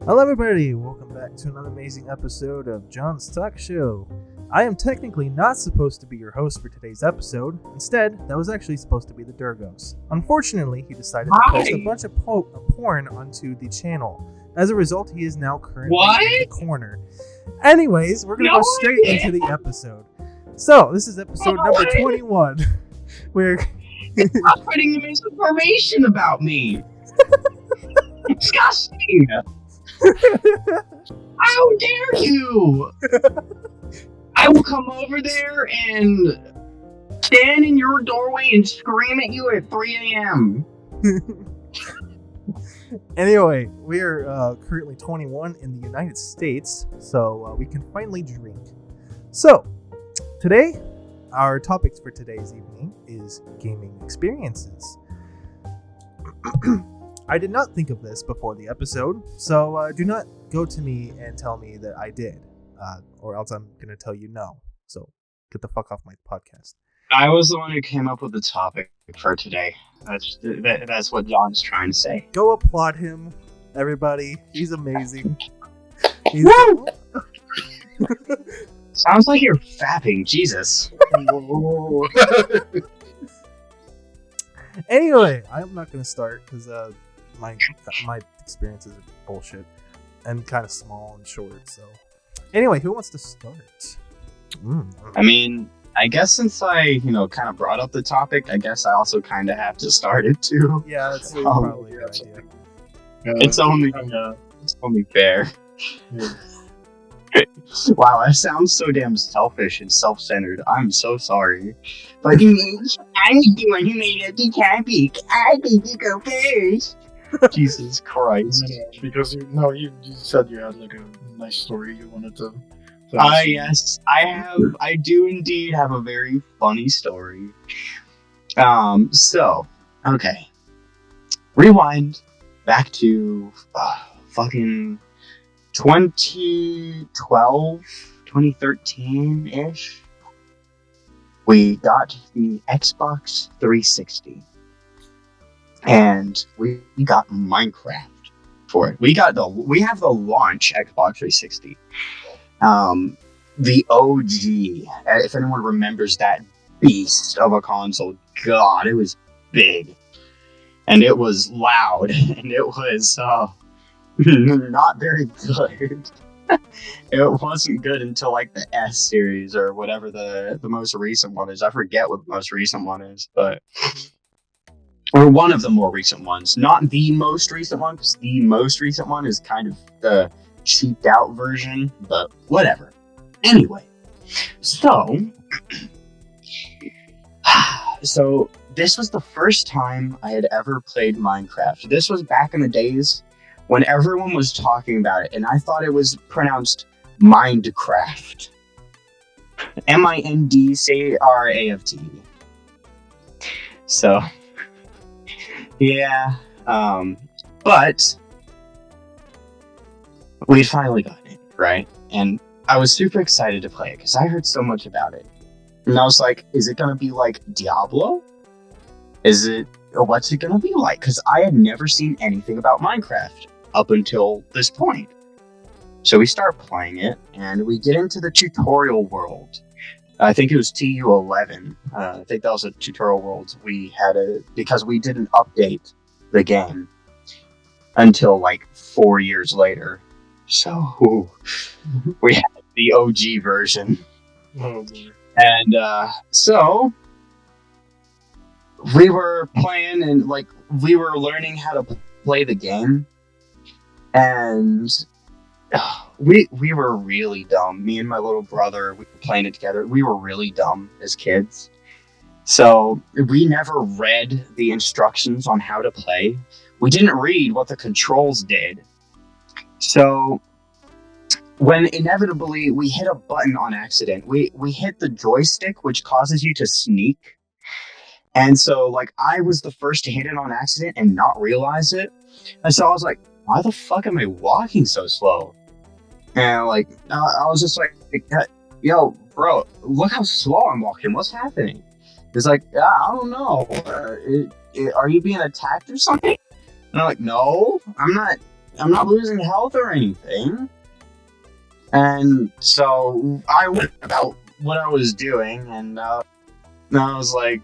Hello everybody, welcome back to another amazing episode of John's Talk Show. I am technically not supposed to be your host for today's episode. Instead, that was actually supposed to be the Durgos. Unfortunately, he decided to post a bunch of porn onto the channel. As a result, he is now currently in the corner. Anyways, we're going to go straight into the episode. So, this is episode number 21. Where Stop putting misinformation about me. Disgusting. How dare you? I will come over there and stand in your doorway and scream at you at 3 a.m. Anyway, we are currently 21 in the United States, so we can finally drink. So, today, our topics for today's evening is gaming experiences. I did not think of this before the episode, so do not go to me and tell me that I did, or else I'm going to tell you no. So get the fuck off my podcast. I was the one who came up with the topic for today. That's what John's trying to say. Go applaud him, everybody. He's amazing. Woo! Sounds like you're fapping, Jesus. Anyway, I'm not going to start because my experiences are bullshit and kind of small and short. So, anyway, who wants to start? I mean, I guess since I, kind of brought up the topic, I guess I also kind of have to start it too. Yeah, that's probably a good idea. It's only fair. Wow, that sounds so damn selfish and self-centered. I'm so sorry. But I'm the one who made up the topic. I need to go first. Jesus Christ. Because you said you had like a nice story you wanted to. Yes, I do indeed have a very funny story. So, okay. Rewind back to fucking 2012, 2013-ish. We got the Xbox 360. And we got Minecraft for it. We have the launch Xbox 360. The OG. If anyone remembers that beast of a console, God, it was big. And it was loud. And it was not very good. It wasn't good until like the S series or whatever the most recent one is. I forget what the most recent one is, or one of the more recent ones. Not the most recent one, because the most recent one is kind of the cheaped out version, but whatever. Anyway, so this was the first time I had ever played Minecraft. This was back in the days when everyone was talking about it, and I thought it was pronounced Mindcraft. Mindcraft. So, yeah, but we finally got it, right? And I was super excited to play it because I heard so much about it. And I was like, is it going to be like Diablo? What's it going to be like? Because I had never seen anything about Minecraft up until this point. So we start playing it, and we get into the tutorial world. I think it was TU11. I think that was a tutorial world we had because we didn't update the game until like 4 years later. So we had the OG version. Oh boy. And so we were playing and like we were learning how to play the game. And we were really dumb. Me and my little brother, we were playing it together. We were really dumb as kids. So we never read the instructions on how to play. We didn't read what the controls did. So when inevitably we hit a button on accident, we hit the joystick, which causes you to sneak. And so like I was the first to hit it on accident and not realize it. And so I was like, why the fuck am I walking so slow? And like, I was just like, yo, bro, look how slow I'm walking. What's happening? He's like, I don't know. Are you being attacked or something? And I'm like, no, I'm not not losing health or anything. And so I went about what I was doing, and I was like,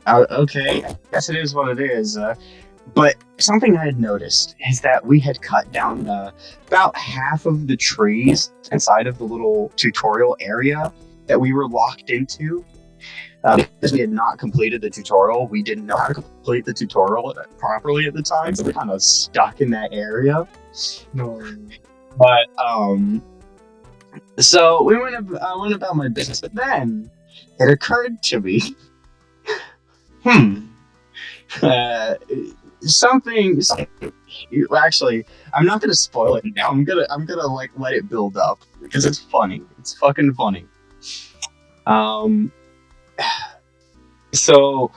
okay, I guess it is what it is. But something I had noticed is that we had cut down about half of the trees inside of the little tutorial area that we were locked into. Because we had not completed the tutorial. We didn't know how to complete the tutorial properly at the time, so we're kind of stuck in that area. No. But, so I went about my business, but then it occurred to me, something. Actually, I'm not gonna spoil it now. I'm gonna like let it build up because it's funny. It's fucking funny. So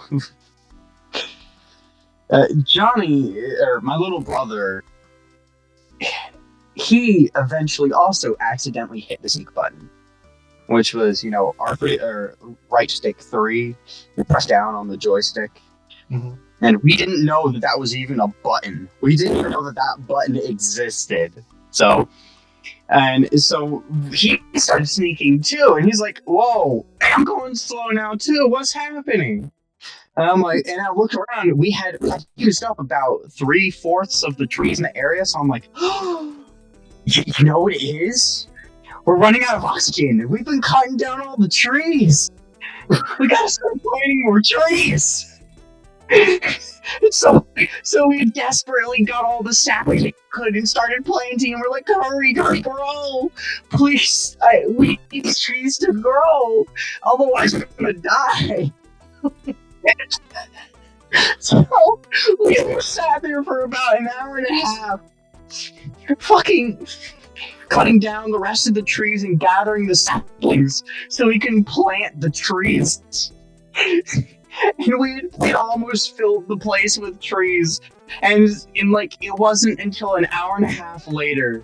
Johnny, or my little brother, he eventually also accidentally hit the sneak button, which was, right stick 3, you press down on the joystick. Mm-hmm. And we didn't know that was even a button. We didn't even know that button existed. So he started sneaking too, and he's like, whoa, I'm going slow now too, what's happening? And I'm like, and I look around, we had used up about 3/4 of the trees in the area, so I'm like, you know what it is? We're running out of oxygen. We've been cutting down all the trees. We gotta start planting more trees. So we desperately got all the sap we could and started planting, and we're like, hurry, grow. Please, we need these trees to grow. Otherwise, we're gonna die. So we sat there for about an hour and a half, fucking cutting down the rest of the trees and gathering the saplings so we can plant the trees. And we almost filled the place with trees. And it wasn't until an hour and a half later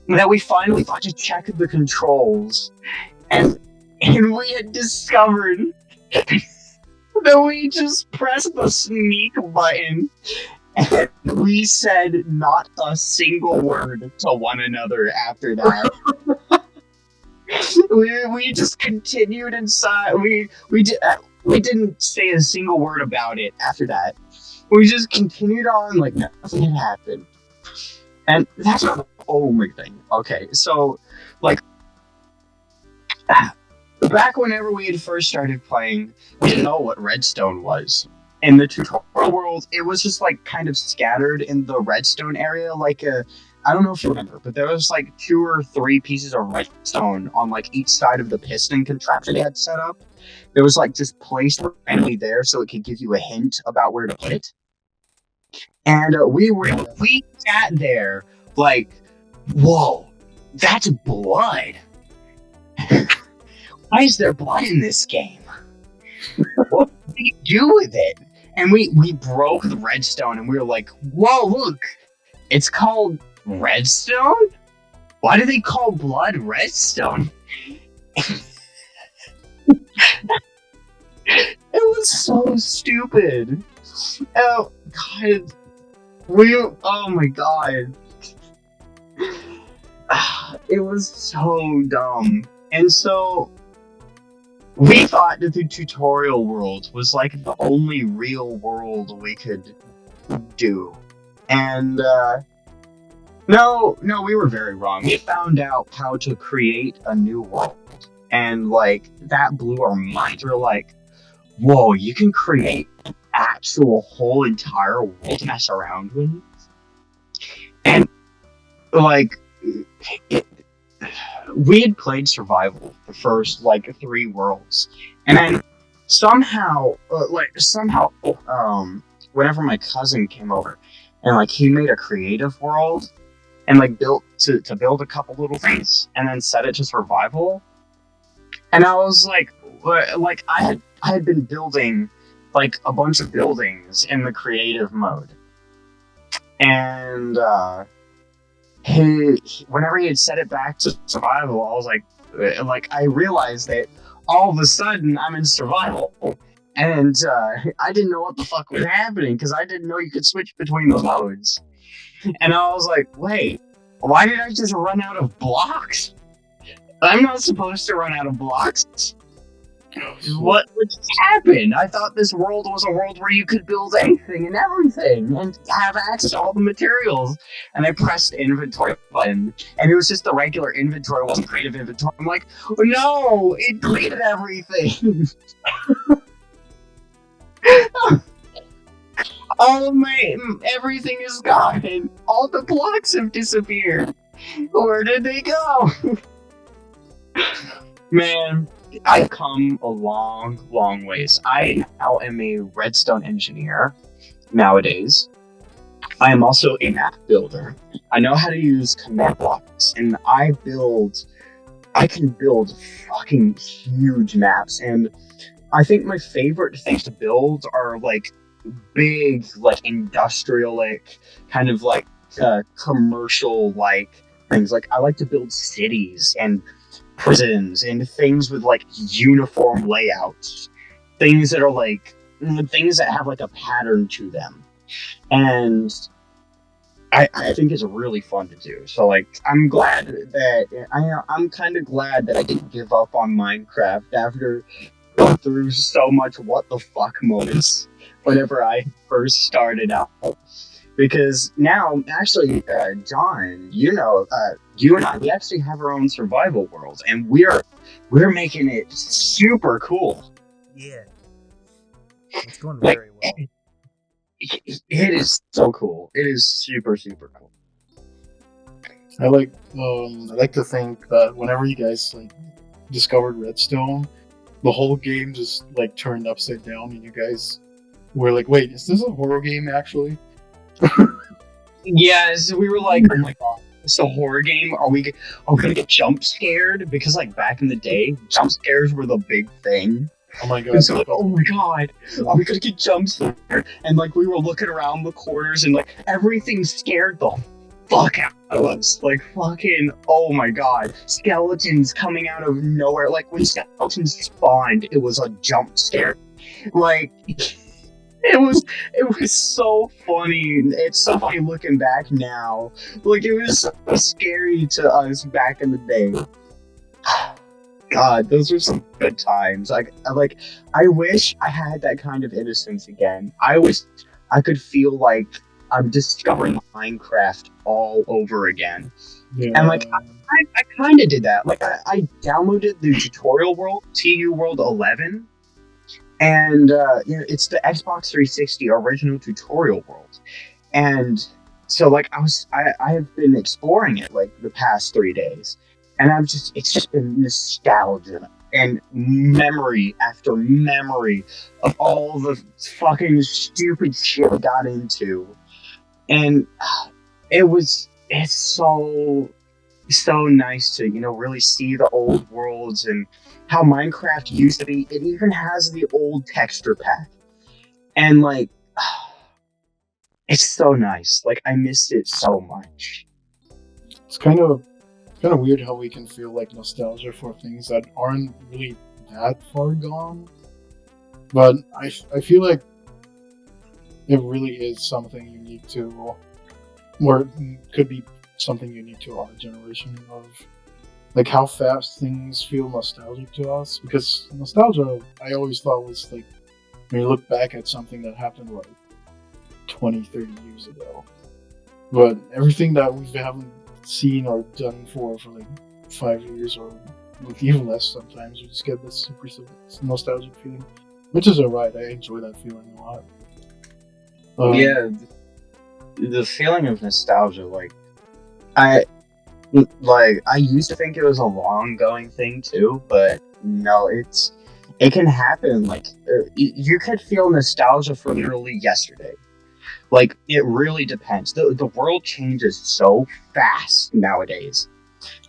that we finally got to check the controls. And we had discovered that we just pressed the sneak button and we said not a single word to one another after that. we just continued inside. We didn't say a single word about it after that. We just continued on like nothing had happened. And that's not the only thing. Okay, so back whenever we had first started playing, we didn't know what redstone was. In the tutorial world, it was just kind of scattered in the redstone area, I don't know if you remember, but there was 2 or 3 pieces of redstone on each side of the piston contraption they had set up. There was just placed randomly there so it could give you a hint about where to put it. And we sat there whoa, that's blood. Why is there blood in this game? What do you do with it? And we broke the redstone and we were like, whoa, look, it's called redstone? Why do they call blood redstone? It was so stupid. Oh god. Oh my god. It was so dumb. And so we thought that the tutorial world was the only real world we could do. And no, we were very wrong. We found out how to create a new world. And that blew our minds. We were like, whoa, you can create an actual whole entire world to mess around with? And we had played survival the first 3 worlds, and then somehow whenever my cousin came over and he made a creative world and built to build a couple little things and then set it to survival, and I was I had been building a bunch of buildings in the creative mode, and whenever he had set it back to survival, I was I realized that all of a sudden I'm in survival, and I didn't know what the fuck was happening because I didn't know you could switch between the modes. And I was like, wait, why did I just run out of blocks? I'm not supposed to run out of blocks. What just happened? I thought this world was a world where you could build anything and everything and have access to all the materials. And I pressed the inventory button, and it was just the regular inventory, it wasn't creative inventory. I'm like, oh, no, it deleted everything. Everything is gone. All the blocks have disappeared. Where did they go? Man, I've come a long, long ways. I now am a redstone engineer nowadays. I am also a map builder. I know how to use command blocks, and I can build fucking huge maps. And I think my favorite things to build are like big, like industrial, like kind of like commercial like things. Like I like to build cities and prisons and things with like uniform layouts, things that are like things that have like a pattern to them, and I think it's really fun to do. So like I'm kind of glad that I didn't give up on Minecraft after going through so much what the fuck moments whenever I first started out. Because now, actually, John, you and I, we actually have our own survival world, and we're making it super cool. Yeah. It's going very well. It is so cool. It is super, super cool. I like to think that whenever you guys like discovered Redstone, the whole game just like turned upside down, and you guys were like, "Wait, is this a horror game actually?" Yes, we were like, "Oh my god, it's a horror game. Are we gonna get jump scared?" Because like back in the day, jump scares were the big thing. Oh my god! And so like, oh my god, are we gonna get jump scared? And like we were looking around the corners, and like everything scared the fuck out of us. Like fucking, oh my god, skeletons coming out of nowhere. Like when skeletons spawned, it was a jump scare. Like. It was so funny. It's so funny looking back now. Like it was so scary to us back in the day. God, those were some good times. I wish I had that kind of innocence again. I wish I could feel like I'm discovering Minecraft all over again. Yeah. And like I kind of did that. Like I downloaded the tutorial world, TU World 11. And it's the Xbox 360 original tutorial world, and so like I have been exploring it like the past 3 days, and it's just been nostalgia and memory after memory of all the fucking stupid shit I got into, and it's so nice to really see the old worlds and how Minecraft used to be. It even has the old texture pack, and like it's so nice. Like I missed it so much. It's kind of weird how we can feel like nostalgia for things that aren't really that far gone, but I feel like it really is something unique to, or it could be something unique to our generation of like how fast things feel nostalgic to us. Because nostalgia, I always thought was like when you look back at something that happened like 20, 30 years ago. But everything that we haven't seen or done for like 5 years or like even less sometimes, you just get this super nostalgic feeling, which is alright. I enjoy that feeling a lot. Yeah, the feeling of nostalgia, like I used to think it was a long-going thing too, but no, it can happen. Like you could feel nostalgia for literally yesterday. Like it really depends. The world changes so fast nowadays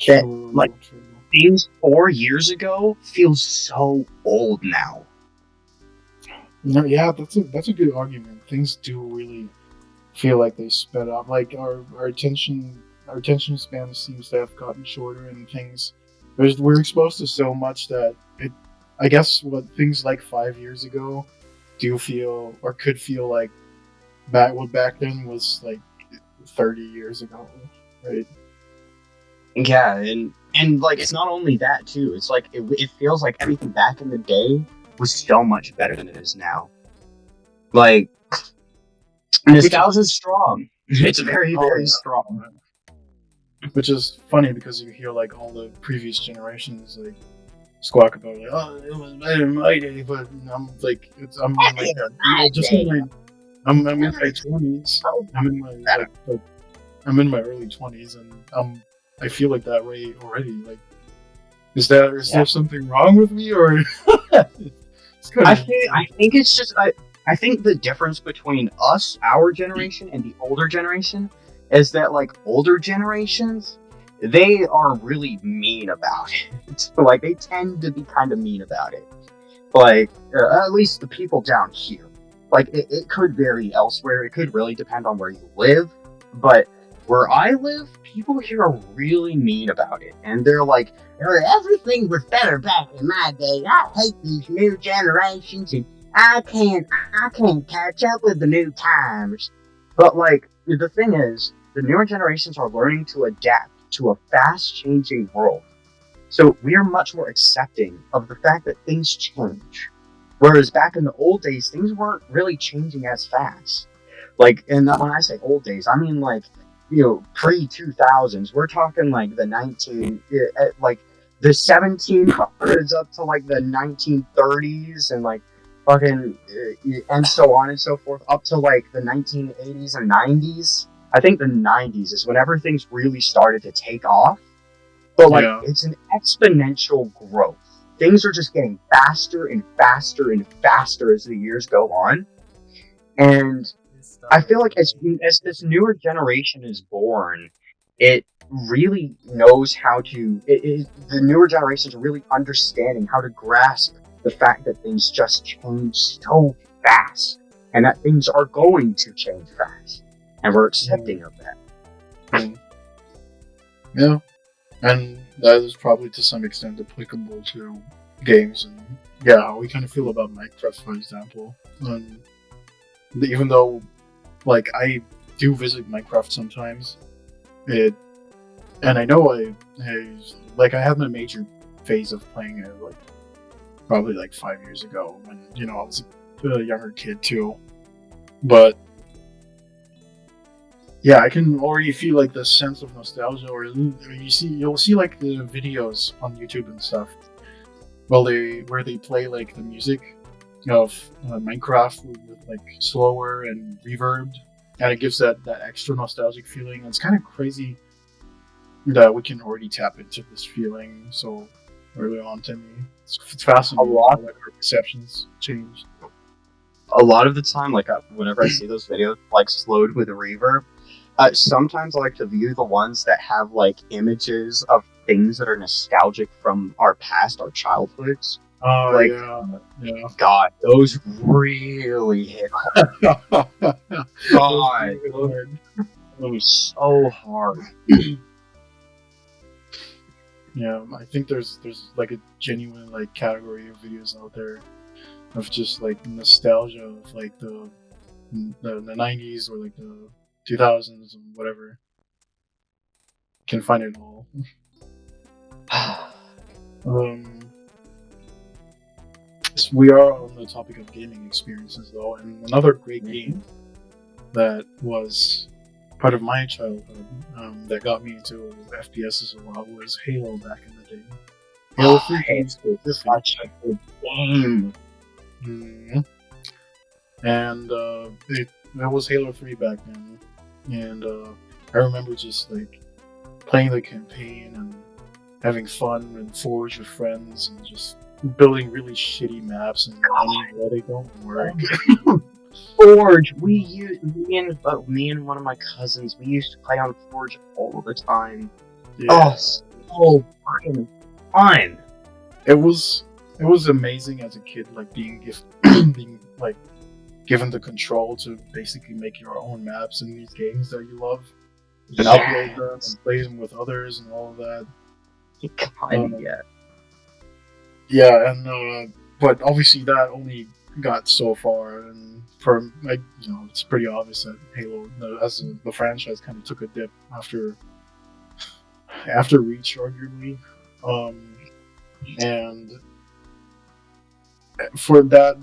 that like things 4 years ago feel so old now. No, yeah, that's a good argument. Things do really feel like they sped up. Like our attention span seems to have gotten shorter, and things we're exposed to so much that I guess what things like 5 years ago do feel or could feel like back then was like 30 years ago, right? Yeah, and like it's not only that too. It's like it feels like everything back in the day was so much better than it is now. Like nostalgia is strong. It's very, very strong. Which is funny because you hear like all the previous generations like squawk about like, oh, it was better in my day, but I'm like, I'm like, just in my, I'm in my 20s. I'm in my like, I'm in my early 20s, and I feel like that way already. Like, is there something wrong with me, or? I think it's just I think the difference between us, our generation, and the older generation is that like older generations, they are really mean about it. Like they tend to be kind of mean about it. Like at least the people down here. Like it could vary elsewhere. It could really depend on where you live. But where I live, people here are really mean about it, and they're like, everything was better back in my day. I hate these new generations, and I can't catch up with the new times. But like the thing is, the newer generations are learning to adapt to a fast-changing world. So we are much more accepting of the fact that things change. Whereas back in the old days, things weren't really changing as fast. Like, and when I say old days, I mean like, you know, pre-2000s. We're talking like the the 1700s up to like the 1930s and like fucking and so on and so forth up to like the 1980s and 90s. I think the 90s is when everything's really started to take off. But like it's an exponential growth. Things are just getting faster and faster and faster as the years go on. And I feel like as this newer generation is born, it really knows how to. The newer generations are really understanding how to grasp the fact that things just change so fast, and that things are going to change fast, and we're accepting of that. Yeah, and that is probably to some extent applicable to games, and how we kind of feel about Minecraft, for example. Even though, like, I do visit Minecraft sometimes, and I know I had my major phase of playing it, like, probably like 5 years ago when, I was a younger kid too. But yeah, I can already feel like the sense of nostalgia, or you'll see like the videos on YouTube and stuff, where they play like the music of Minecraft with like slower and reverbed, and it gives that extra nostalgic feeling. And it's kind of crazy that we can already tap into this feeling so early on. To me, it's fascinating. How our perceptions changed. A lot of the time, like whenever I see those videos like slowed with reverb, sometimes I like to view the ones that have like images of things that are nostalgic from our past, our childhoods. Oh, like, yeah. God, those really hit hard. God, it was so hard. Yeah, I think there's like a genuine like category of videos out there of just like nostalgia of like the 90s or like the 2000s and whatever. You can find it all. So we are on the topic of gaming experiences though, and another great game that was part of my childhood that got me into FPS a lot was Halo back in the day. Halo 3 was such a good game. Mm-hmm. And it was Halo 3 back then, and I remember just like playing the campaign and having fun and Forge with friends and just building really shitty maps and why they don't work. Forge, me and one of my cousins, we used to play on Forge all the time. Yeah. Oh, so fucking fun! It was amazing as a kid, like being given the control to basically make your own maps in these games that you love, and upload them and play them with others and all of that. Kind of, yeah, and but obviously that only got so far, and for like it's pretty obvious that Halo as the franchise kind of took a dip after Reach, arguably, and for that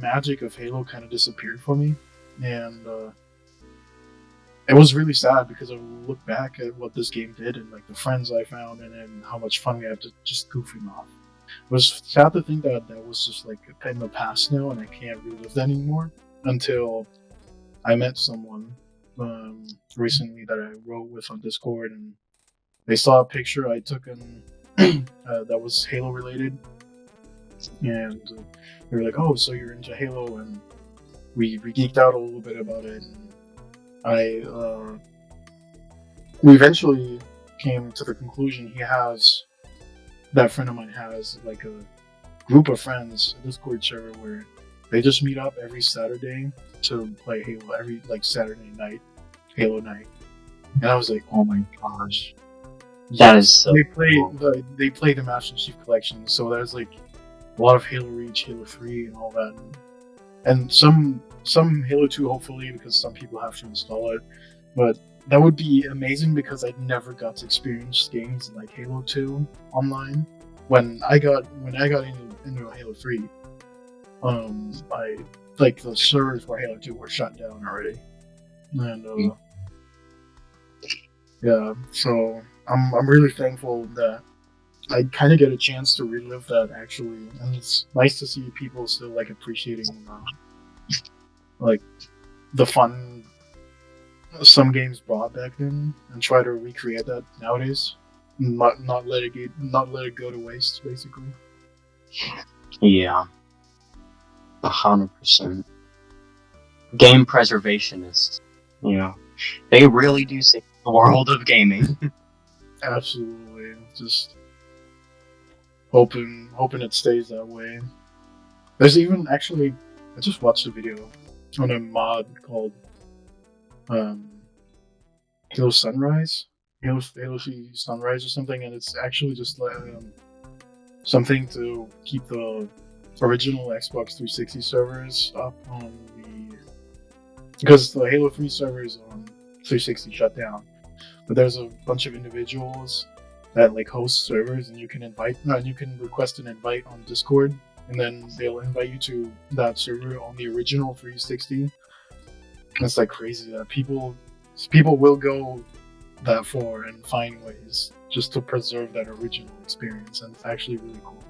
magic of Halo kind of disappeared for me, and it was really sad because I look back at what this game did and like the friends I found and how much fun we had to just goofing off. It was sad to think that was just like in the past now, and I can't relive that anymore until I met someone recently that I wrote with on Discord, and they saw a picture I took and that was Halo related, and they were like, "Oh, so you're into Halo?" And we geeked out a little bit about it. And we eventually came to the conclusion that friend of mine has like a group of friends, a Discord server where they just meet up every Saturday to play Halo every like Saturday night, Halo night. And I was like, oh my gosh, That is so they play cool. they play the Master Chief Collection, so there's like a lot of Halo Reach, Halo 3, and all that, and some Halo 2 hopefully because some people have to install it, but that would be amazing because I never got to experience games like Halo 2 online. When I got into Halo 3, I like the servers for Halo 2 were shut down already, and yeah, so I'm really thankful that I kind of get a chance to relive that actually, and it's nice to see people still like appreciating like the fun some games brought back then and try to recreate that nowadays. Not let it go to waste, basically. Yeah, 100%. Game preservationists, they really do save the world of gaming. Absolutely, just hoping it stays that way. There's even actually, I just watched a video on a mod called Halo Sunrise, Halo Sunrise or something, and it's actually just like something to keep the original Xbox 360 servers up on because the Halo 3 servers on 360 shut down. But there's a bunch of individuals that like host servers, and you can request an invite on Discord, and then they'll invite you to that server on the original 360. And it's like crazy that people will go that far and find ways just to preserve that original experience, and it's actually really cool.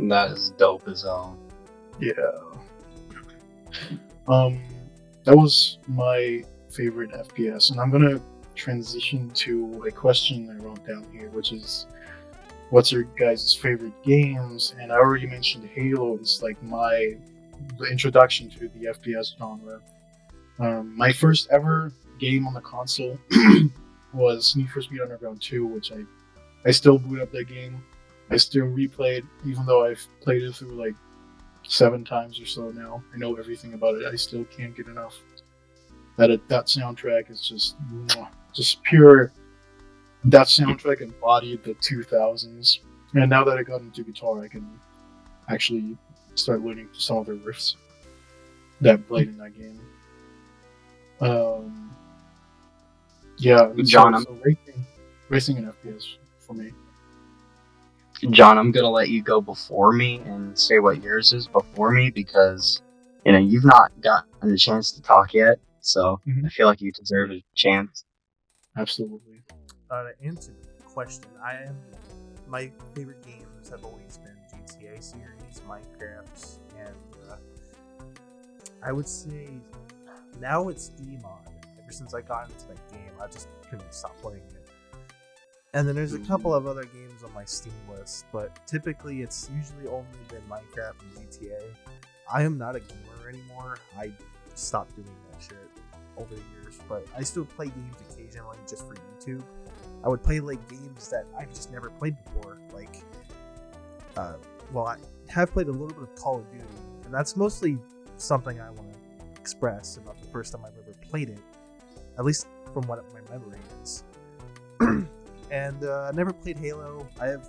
That is dope as hell. Yeah. That was my favorite FPS, and I'm gonna transition to a question I wrote down here, which is, what's your guys' favorite games? And I already mentioned Halo is like the introduction to the FPS genre. My first ever game on the console was Need for Speed Underground 2, which I still boot up that game. I still replay it, even though I've played it through like 7 times or so now. I know everything about it. I still can't get enough. That soundtrack is just pure. That soundtrack embodied the 2000s. And now that I got into guitar, I can actually start learning some of the riffs that played in that game. Yeah, John, so racing and FPS for me. John, I'm gonna let you go before me and say what yours is before me because you've not gotten a chance to talk yet, so I feel like you deserve a chance. Absolutely. To answer the question, my favorite games have always been GTA series, Minecraft, and I would say now it's DMod. Ever since I got into that game, I just couldn't stop playing it. And then there's a couple of other games on my Steam list, but typically it's usually only been Minecraft and GTA. I am not a gamer anymore. I stopped doing that shit over the years, but I still play games occasionally just for YouTube. I would play like games that I've just never played before. Like, I have played a little bit of Call of Duty, and that's mostly something I want to express about the first time I've ever played it, at least from what my memory is. And I never played Halo. I have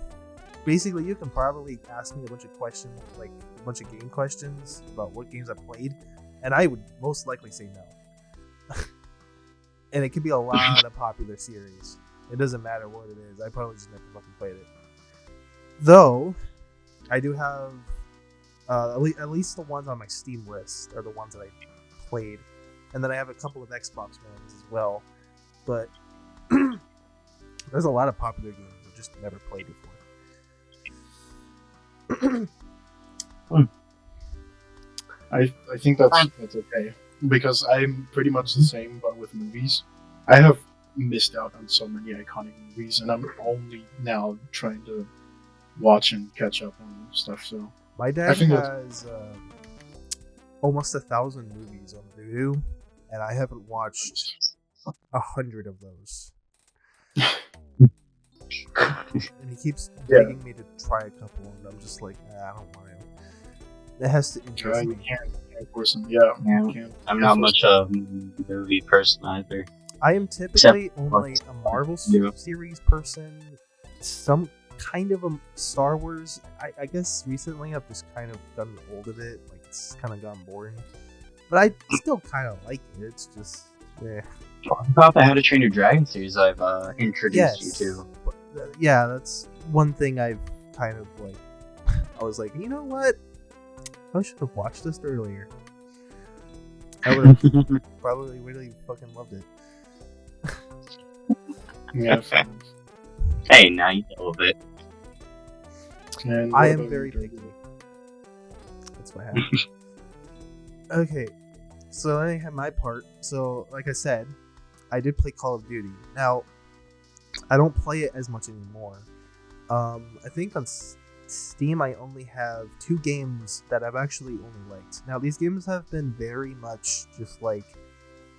basically, you can probably ask me a bunch of questions, like a bunch of game questions about what games I played, and I would most likely say no. And it could be a lot of popular series. It doesn't matter what it is. I probably just never fucking played it. Though, I do have at least the ones on my Steam list are the ones that I played, and then I have a couple of Xbox ones as well. But there's a lot of popular games I just never played before. I think that's okay, because I'm pretty much the same, but with movies. I have missed out on so many iconic movies, and I'm only now trying to watch and catch up on stuff. So My dad has almost 1,000 movies on Vudu, and I haven't watched 100 of those. And he keeps begging me to try a couple, and I'm just like, I don't want to. It has to interest me. You can't force them. Yeah. I'm not much of a movie person either. I am typically only a Marvel series person, some kind of a Star Wars. I guess recently I've just kind of gotten old of it, like it's kind of gotten boring. But I still kind of like it. It's just, Talk about the How to Train Your Dragon series I've introduced you to. But, yeah, that's one thing I've kind of like. I was like, you know what? I should have watched this earlier. I would have probably really fucking loved it. Yeah. Hey, now you know of it. And I am very picky. That's what happened. Okay, so I have my part. So, like I said, I did play Call of Duty. Now, I don't play it as much anymore. I think on Steam I only have 2 games that I've actually only liked. Now, these games have been very much just like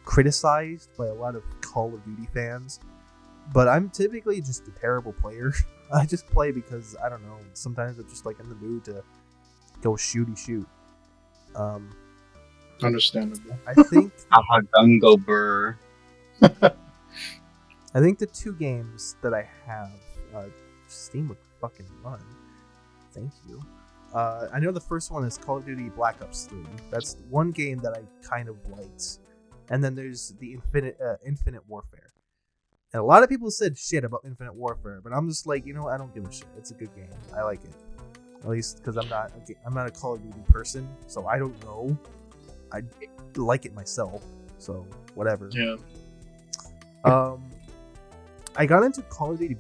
criticized by a lot of Call of Duty fans. But I'm typically just a terrible player. I just play because, I don't know, sometimes I'm just like in the mood to go shoot. Understandable. I think Gungo Burr. I think the 2 games that I have, Steam would fucking run. Thank you. I know the first one is Call of Duty Black Ops 3. That's one game that I kind of liked. And then there's the Infinite Warfare. And a lot of people said shit about Infinite Warfare, but I'm just like, you know, I don't give a shit. It's a good game. I like it, at least because I'm not a Call of Duty person, so I don't know. I like it myself, so whatever. Yeah. I got into Call of Duty.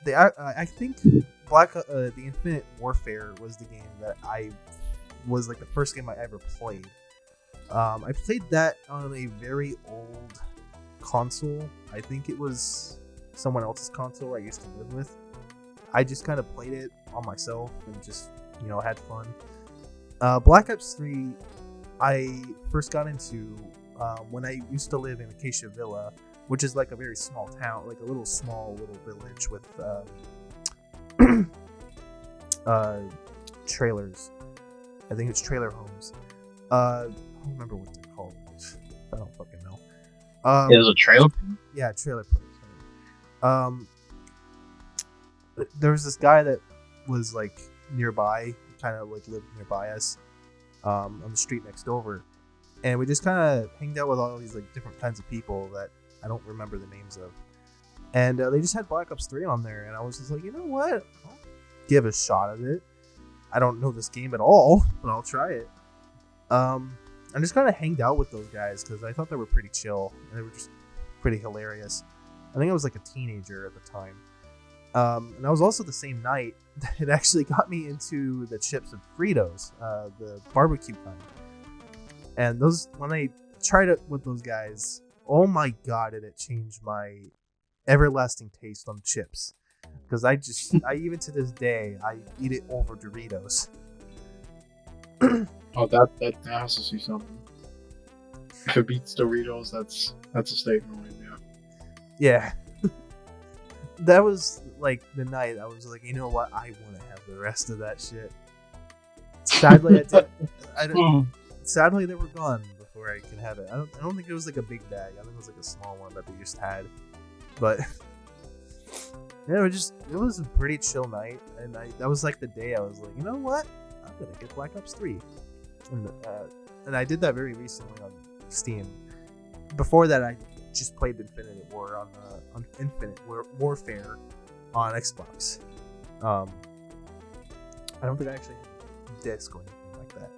I think the Infinite Warfare was the game that I was like the first game I ever played. I played that on a very old console. I think it was someone else's console I used to live with. I just kind of played it on myself and just, had fun. Black Ops 3, I first got into when I used to live in Acacia Villa, which is like a very small town, like a small village with trailers. I think it's trailer homes. I don't remember what they're called. I don't fucking know. It was a trailer? Yeah, trailer park. There was this guy that was like nearby, kind of like lived nearby us, on the street next over, and we just kind of hanged out with all these like different kinds of people that I don't remember the names of, and they just had Black Ops 3 on there, and I was just like, you know what, I'll give a shot at it. I don't know this game at all, but I'll try it. I just kind of hanged out with those guys because I thought they were pretty chill and they were just pretty hilarious. I think I was like a teenager at the time. And that was also the same night that it actually got me into the chips and Fritos, the barbecue kind. And those, when I tried it with those guys, oh my god, did it change my everlasting taste on chips. Because I even to this day, I eat it over Doritos. Oh, that has to see something. If it beats Doritos, that's a statement right now. Yeah. That was like the night I was like, you know what? I want to have the rest of that shit. Sadly, sadly, they were gone before I could have it. I don't think it was like a big bag. I think it was like a small one that they just had. But Yeah, it was a pretty chill night, and that was like the day I was like, you know what, I'm gonna get Black Ops 3, and I did that very recently on Steam. Before that, I just played Infinite Warfare on Xbox. I don't think I actually had a disc or anything like that.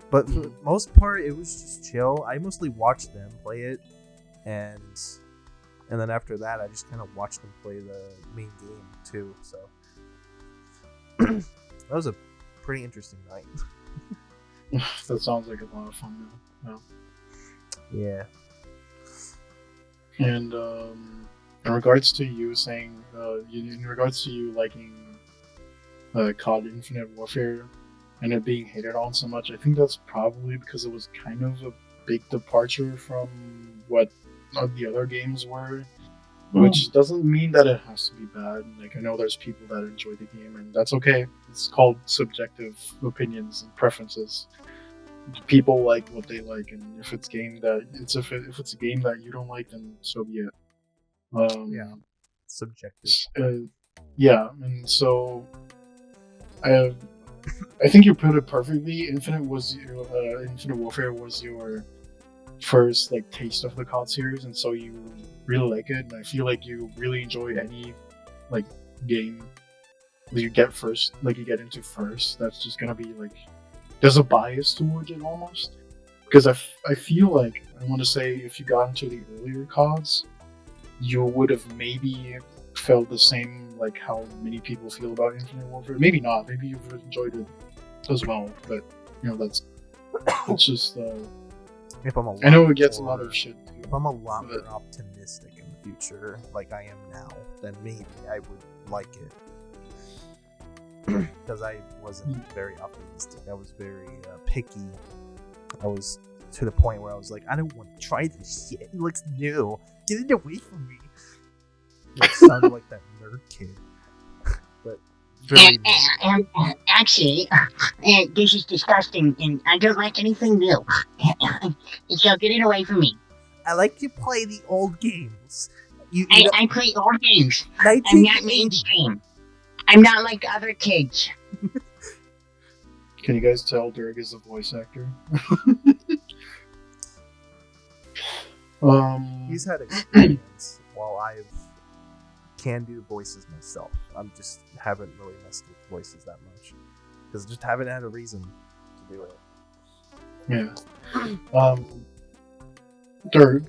But for the most part, it was just chill. I mostly watched them play it, and then after that, I just kind of watched them play the main game too. So that was a pretty interesting night. That sounds like a lot of fun, though. Yeah. And in regards to you saying, in regards to you liking COD Infinite Warfare and it being hated on so much, I think that's probably because it was kind of a big departure from what the other games were. Which doesn't mean that it has to be bad. Like, I know there's people that enjoy the game, and that's okay. It's called subjective opinions and preferences. People like what they like, and if it's a game that you don't like, then so be it. Yeah, subjective. Yeah, and so I think you put it perfectly. Infinite Warfare was your first like taste of the COD series, and so you really like it, and I feel like you really enjoy any like game that you get into first. That's just gonna be like, there's a bias towards it almost, because I feel like, I want to say, if you got into the earlier CODs, you would have maybe felt the same like how many people feel about Infinite Warfare. Maybe not, maybe you've enjoyed it as well, but that's just If I'm I know it gets a lot of shit too. If I'm a lot more optimistic in the future, like I am now, then maybe I would like it. Because I wasn't very optimistic. I was very picky. I was to the point where I was like, I don't want to try this shit. It looks new. Get it away from me. It sounded like that nerd kid. But very actually, this is disgusting, and I don't like anything new. So get it away from me. I like to play the old games. I play old games. I'm not mainstream. I'm not like other kids. Can you guys tell Dirk is a voice actor? He's had experience while I can do voices myself. I'm just haven't really messed with voices that much because just haven't had a reason to do it. Yeah. Dirk,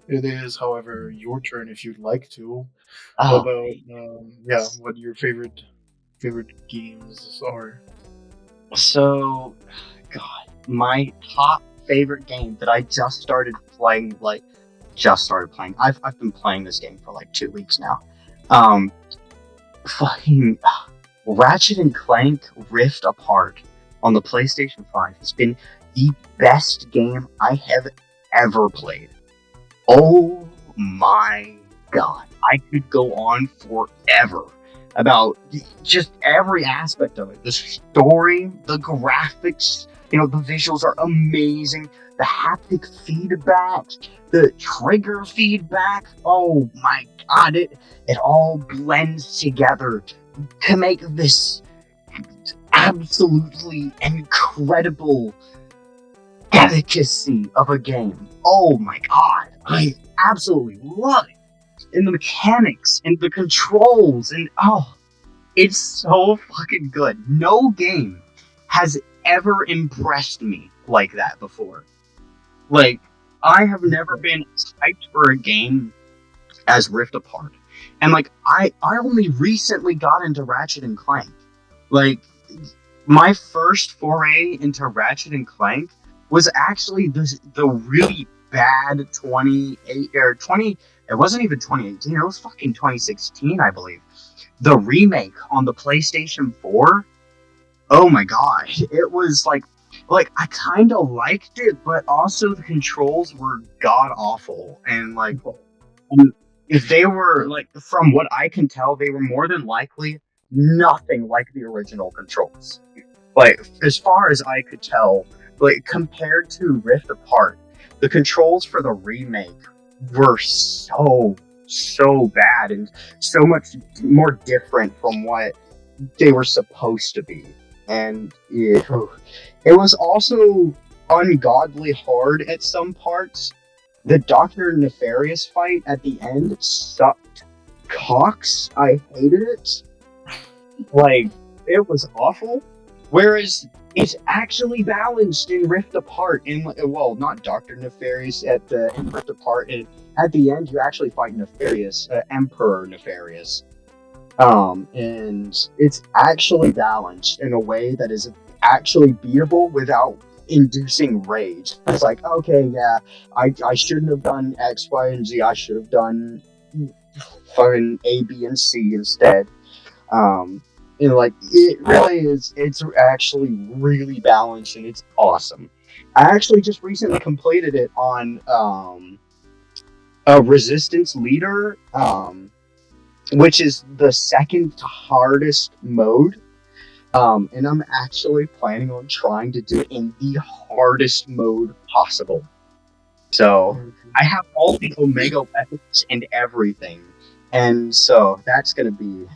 it is, however, your turn if you'd like to. Oh. About what your favorite games are. So, God, my top favorite game that I just started playing. I've been playing this game for like 2 weeks now. Fucking Ratchet and Clank Rift Apart on the PlayStation 5 has been the best game I have ever played. Oh my God, I could go on forever about just every aspect of it. The story, the graphics, the visuals are amazing. The haptic feedback, the trigger feedback. Oh my God, it all blends together to make this absolutely incredible efficacy of a game. Oh my God, I absolutely love it. And the mechanics and the controls and it's so fucking good. No game has ever impressed me like that before. Like, I have never been hyped for a game as Rift Apart. And like, I only recently got into Ratchet and Clank. Like, my first foray into Ratchet and Clank was actually the really bad 20, it wasn't even 2018, it was fucking 2016, I believe. The remake on the PlayStation 4. Oh my God. It was like I kind of liked it, but also the controls were god awful. And like, if they were like, from what I can tell, they were more than likely nothing like the original controls. Like, as far as I could tell, like, compared to Rift Apart, the controls for the remake were so so bad and so much more different from what they were supposed to be. And it was also ungodly hard at some parts. The Dr. Nefarious fight at the end sucked cocks. I hated it. Like, it was awful. Whereas it's actually balanced in Rift Apart. Well, not Dr. Nefarious in Rift Apart. At the end, you actually fight Nefarious, Emperor Nefarious. And it's actually balanced in a way that is actually beatable without inducing rage. It's like, okay, yeah, I shouldn't have done X, Y, and Z. I should have done fucking A, B, and C instead. Like, it really is, it's actually really balanced and it's awesome. I actually just recently completed it on a Resistance Leader, which is the second hardest mode. And I'm actually planning on trying to do it in the hardest mode possible. So I have all the Omega weapons and everything. And so that is gonna be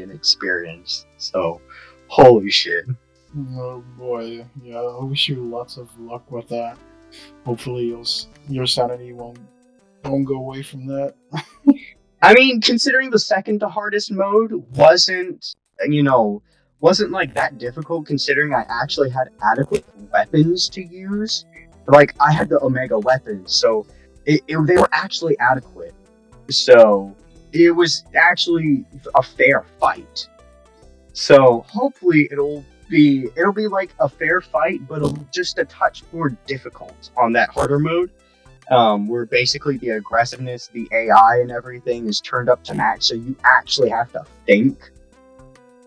an experience. So holy shit. Oh boy, yeah, I wish you lots of luck with that. Hopefully your sanity won't go away from that. I mean, considering the second to hardest mode wasn't like that difficult, considering I actually had adequate weapons to use. Like, I had the Omega weapons, so they were actually adequate. So it was actually a fair fight. So hopefully it'll be like a fair fight, but just a touch more difficult on that harder mode. Where basically the aggressiveness, the AI and everything is turned up to max, so you actually have to think,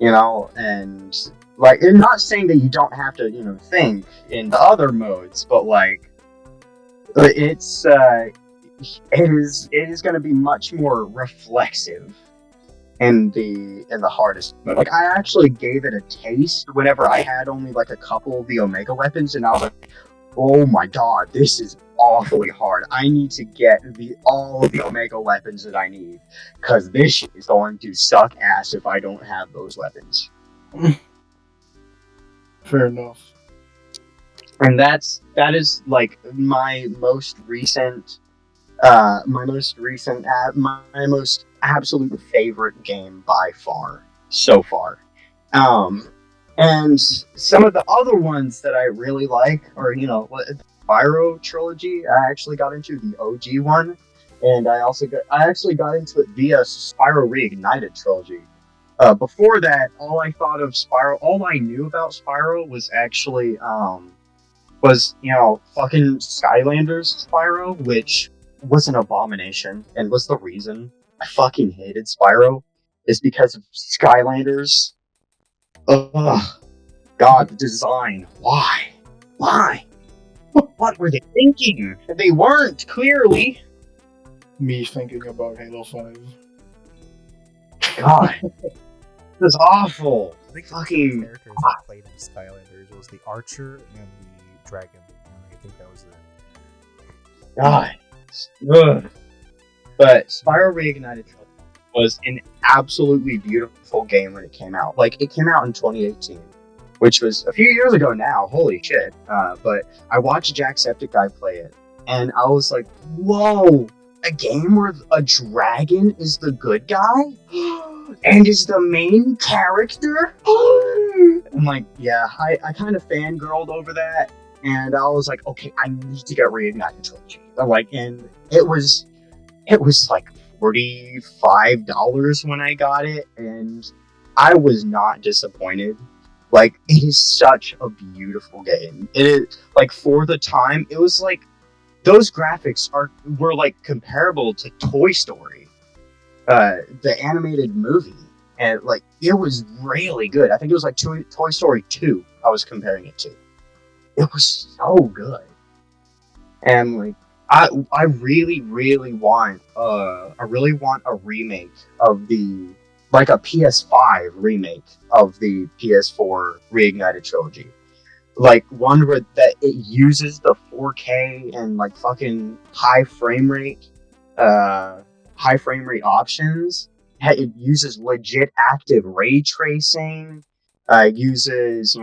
and like, I'm not saying that you don't have to, think in the other modes, but like, it is going to be much more reflexive in the hardest mode. Like, I actually gave it a taste whenever I had only like a couple of the Omega weapons, and I was like, oh my god, this is awfully hard. I need to get all of the Omega weapons that I need, because this shit is going to suck ass if I don't have those weapons. Fair enough. And that is like my most recent absolute favorite game by far so far. And some of the other ones that I really like are, the Spyro trilogy. I actually got into the OG one, and I actually got into it via Spyro Reignited trilogy. Before that, all I knew about Spyro was actually fucking Skylanders Spyro, which was an abomination, and was the reason I fucking hated Spyro, is because of Skylanders. Ugh. God, the design. Why? What were they thinking? They weren't, clearly. Me thinking about Halo 5. God. This is awful. I think the two characters that played in Skylanders was the Archer and the Dragon. And I think that was it. God. Ugh. But Spyro Reignited was an absolutely beautiful game when it came out. Like, it came out in 2018, which was a few years ago now. Holy shit. But I watched Jacksepticeye play it, and I was like, whoa, a game where a dragon is the good guy? And is the main character? I'm like, yeah, I kind of fangirled over that, and I was like, okay, I need to get Reignited Trilogy. And it was like $45 when I got it, and I was not disappointed. Like, it is such a beautiful game. It is, like, for the time, it was like, those graphics were like comparable to Toy Story, the animated movie, and like, it was really good. I think it was like Toy Story 2 I was comparing it to. It was so good. And like, I really want a remake of like a PS5 remake of the PS4 Reignited trilogy. Like, one where that it uses the 4K and like fucking high frame rate high frame rate options. It uses legit active ray tracing. Uses,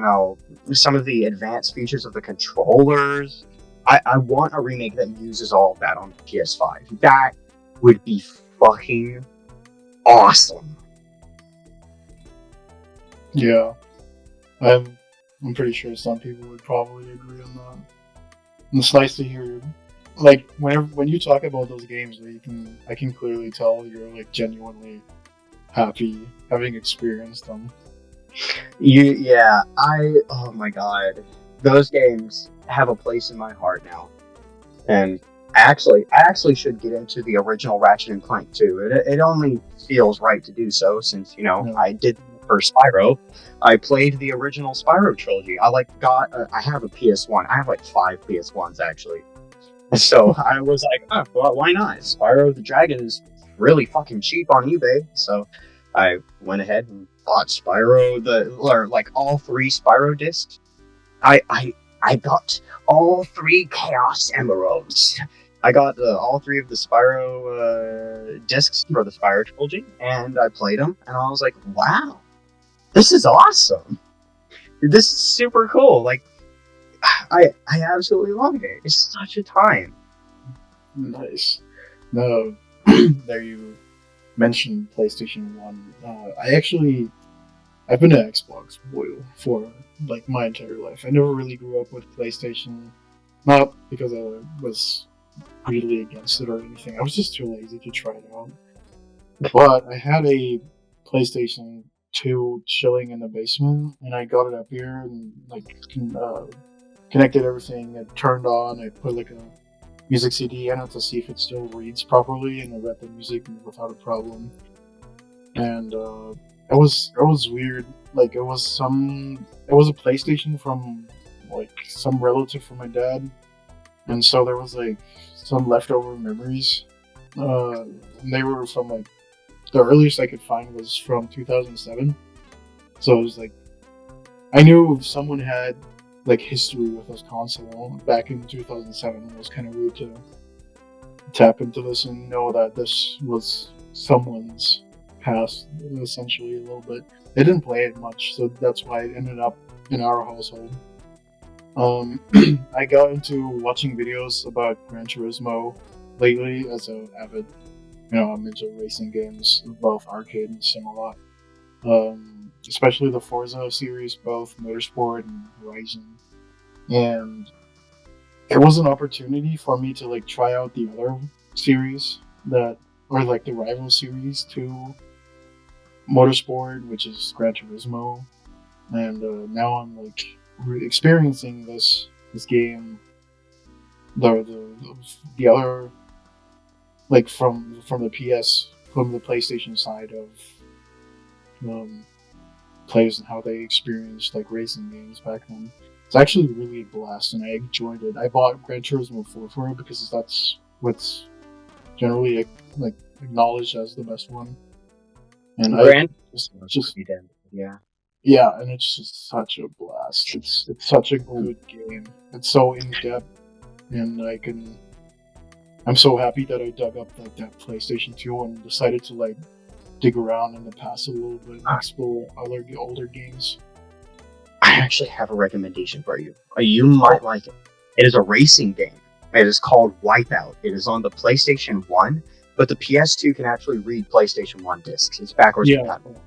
some of the advanced features of the controllers. I want a remake that uses all of that on PS5. That would be fucking awesome. Yeah, I'm pretty sure some people would probably agree on that. And it's nice to hear, like, when you talk about those games, I can clearly tell you're like genuinely happy having experienced them. Oh my god, those games have a place in my heart now, and I actually should get into the original Ratchet and Clank too. It only feels right to do so since I did the first Spyro. I played the original Spyro trilogy. I have a PS1. I have like 5 PS1s actually. So I was like, well, why not? Spyro the Dragon is really fucking cheap on eBay, so I went ahead and bought all 3 Spyro discs. I got all 3 Chaos Emeralds. I got all 3 of the Spyro discs for the Spyro trilogy, and I played them, and I was like, wow, this is awesome. This is super cool. Like, I absolutely love it. It's such a time. Nice. No, there you mentioned PlayStation 1. I've been an Xbox boy for like my entire life. I never really grew up with PlayStation, not because I was really against it or anything. I was just too lazy to try it out. But I had a PlayStation 2 chilling in the basement, and I got it up here and connected everything. It turned on. I put like a music CD in it to see if it still reads properly, and I read the music without a problem. And it was weird. Like it was a PlayStation from like some relative from my dad, and so there was like some leftover memories. And they were from like the earliest I could find was from 2007. So it was like I knew someone had like history with this console back in 2007. It was kind of weird to tap into this and know that this was someone's past, essentially, a little bit. They didn't play it much, so that's why it ended up in our household. I got into watching videos about Gran Turismo lately as an avid, I'm into racing games, both arcade and sim a lot. Especially the Forza series, both Motorsport and Horizon. And it was an opportunity for me to like try out the other series or like the rival series to Motorsport, which is Gran Turismo. And now I'm like experiencing this game, the other, like from the PlayStation side of players and how they experienced like racing games back then. It's actually really a blast, and I enjoyed it. I bought Gran Turismo 4 for it because that's what's generally like acknowledged as the best one. And yeah, and it's just such a blast. It's such a good game. It's so in depth, and I'm so happy that I dug up that PlayStation 2 and decided to like dig around in the past a little bit and explore other older games. I actually have a recommendation for you. You might like it. It is a racing game. It is called Wipeout. It is on the PlayStation 1, but the PS2 can actually read PlayStation 1 discs. It's backwards compatible.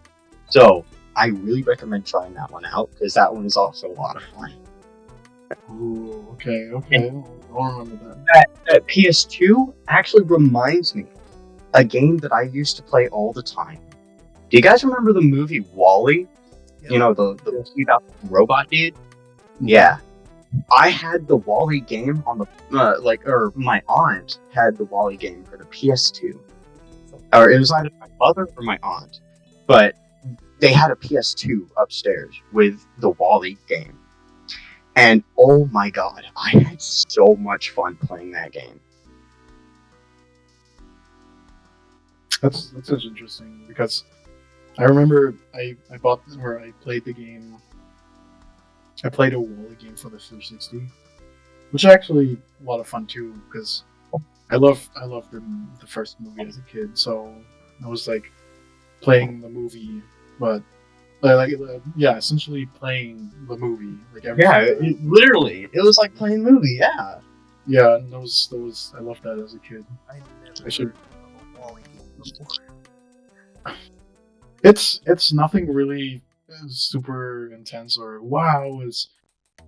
So I really recommend trying that one out because that one is also a lot of fun. Ooh, okay. I'll remember that. That PS2 actually reminds me a game that I used to play all the time. Do you guys remember the movie WALL-E? Yep. The movie about the robot dude? Yeah. I had the WALL-E game on the my aunt had the WALL-E game for the PS2. Or it was either my mother or my aunt. But they had a PS2 upstairs with the WALL-E game. And oh my god, I had so much fun playing that game. That's interesting because I remember I played the game. I played a WALL-E game for the 360, which is actually a lot of fun too because I loved the first movie as a kid, so I was like playing the movie, but yeah, essentially playing the movie, like Yeah, everything. literally, it was like playing a movie. Yeah. Yeah, and those I loved that as a kid. I never I should. heard of a Wally game before. It's nothing really super intense or wow.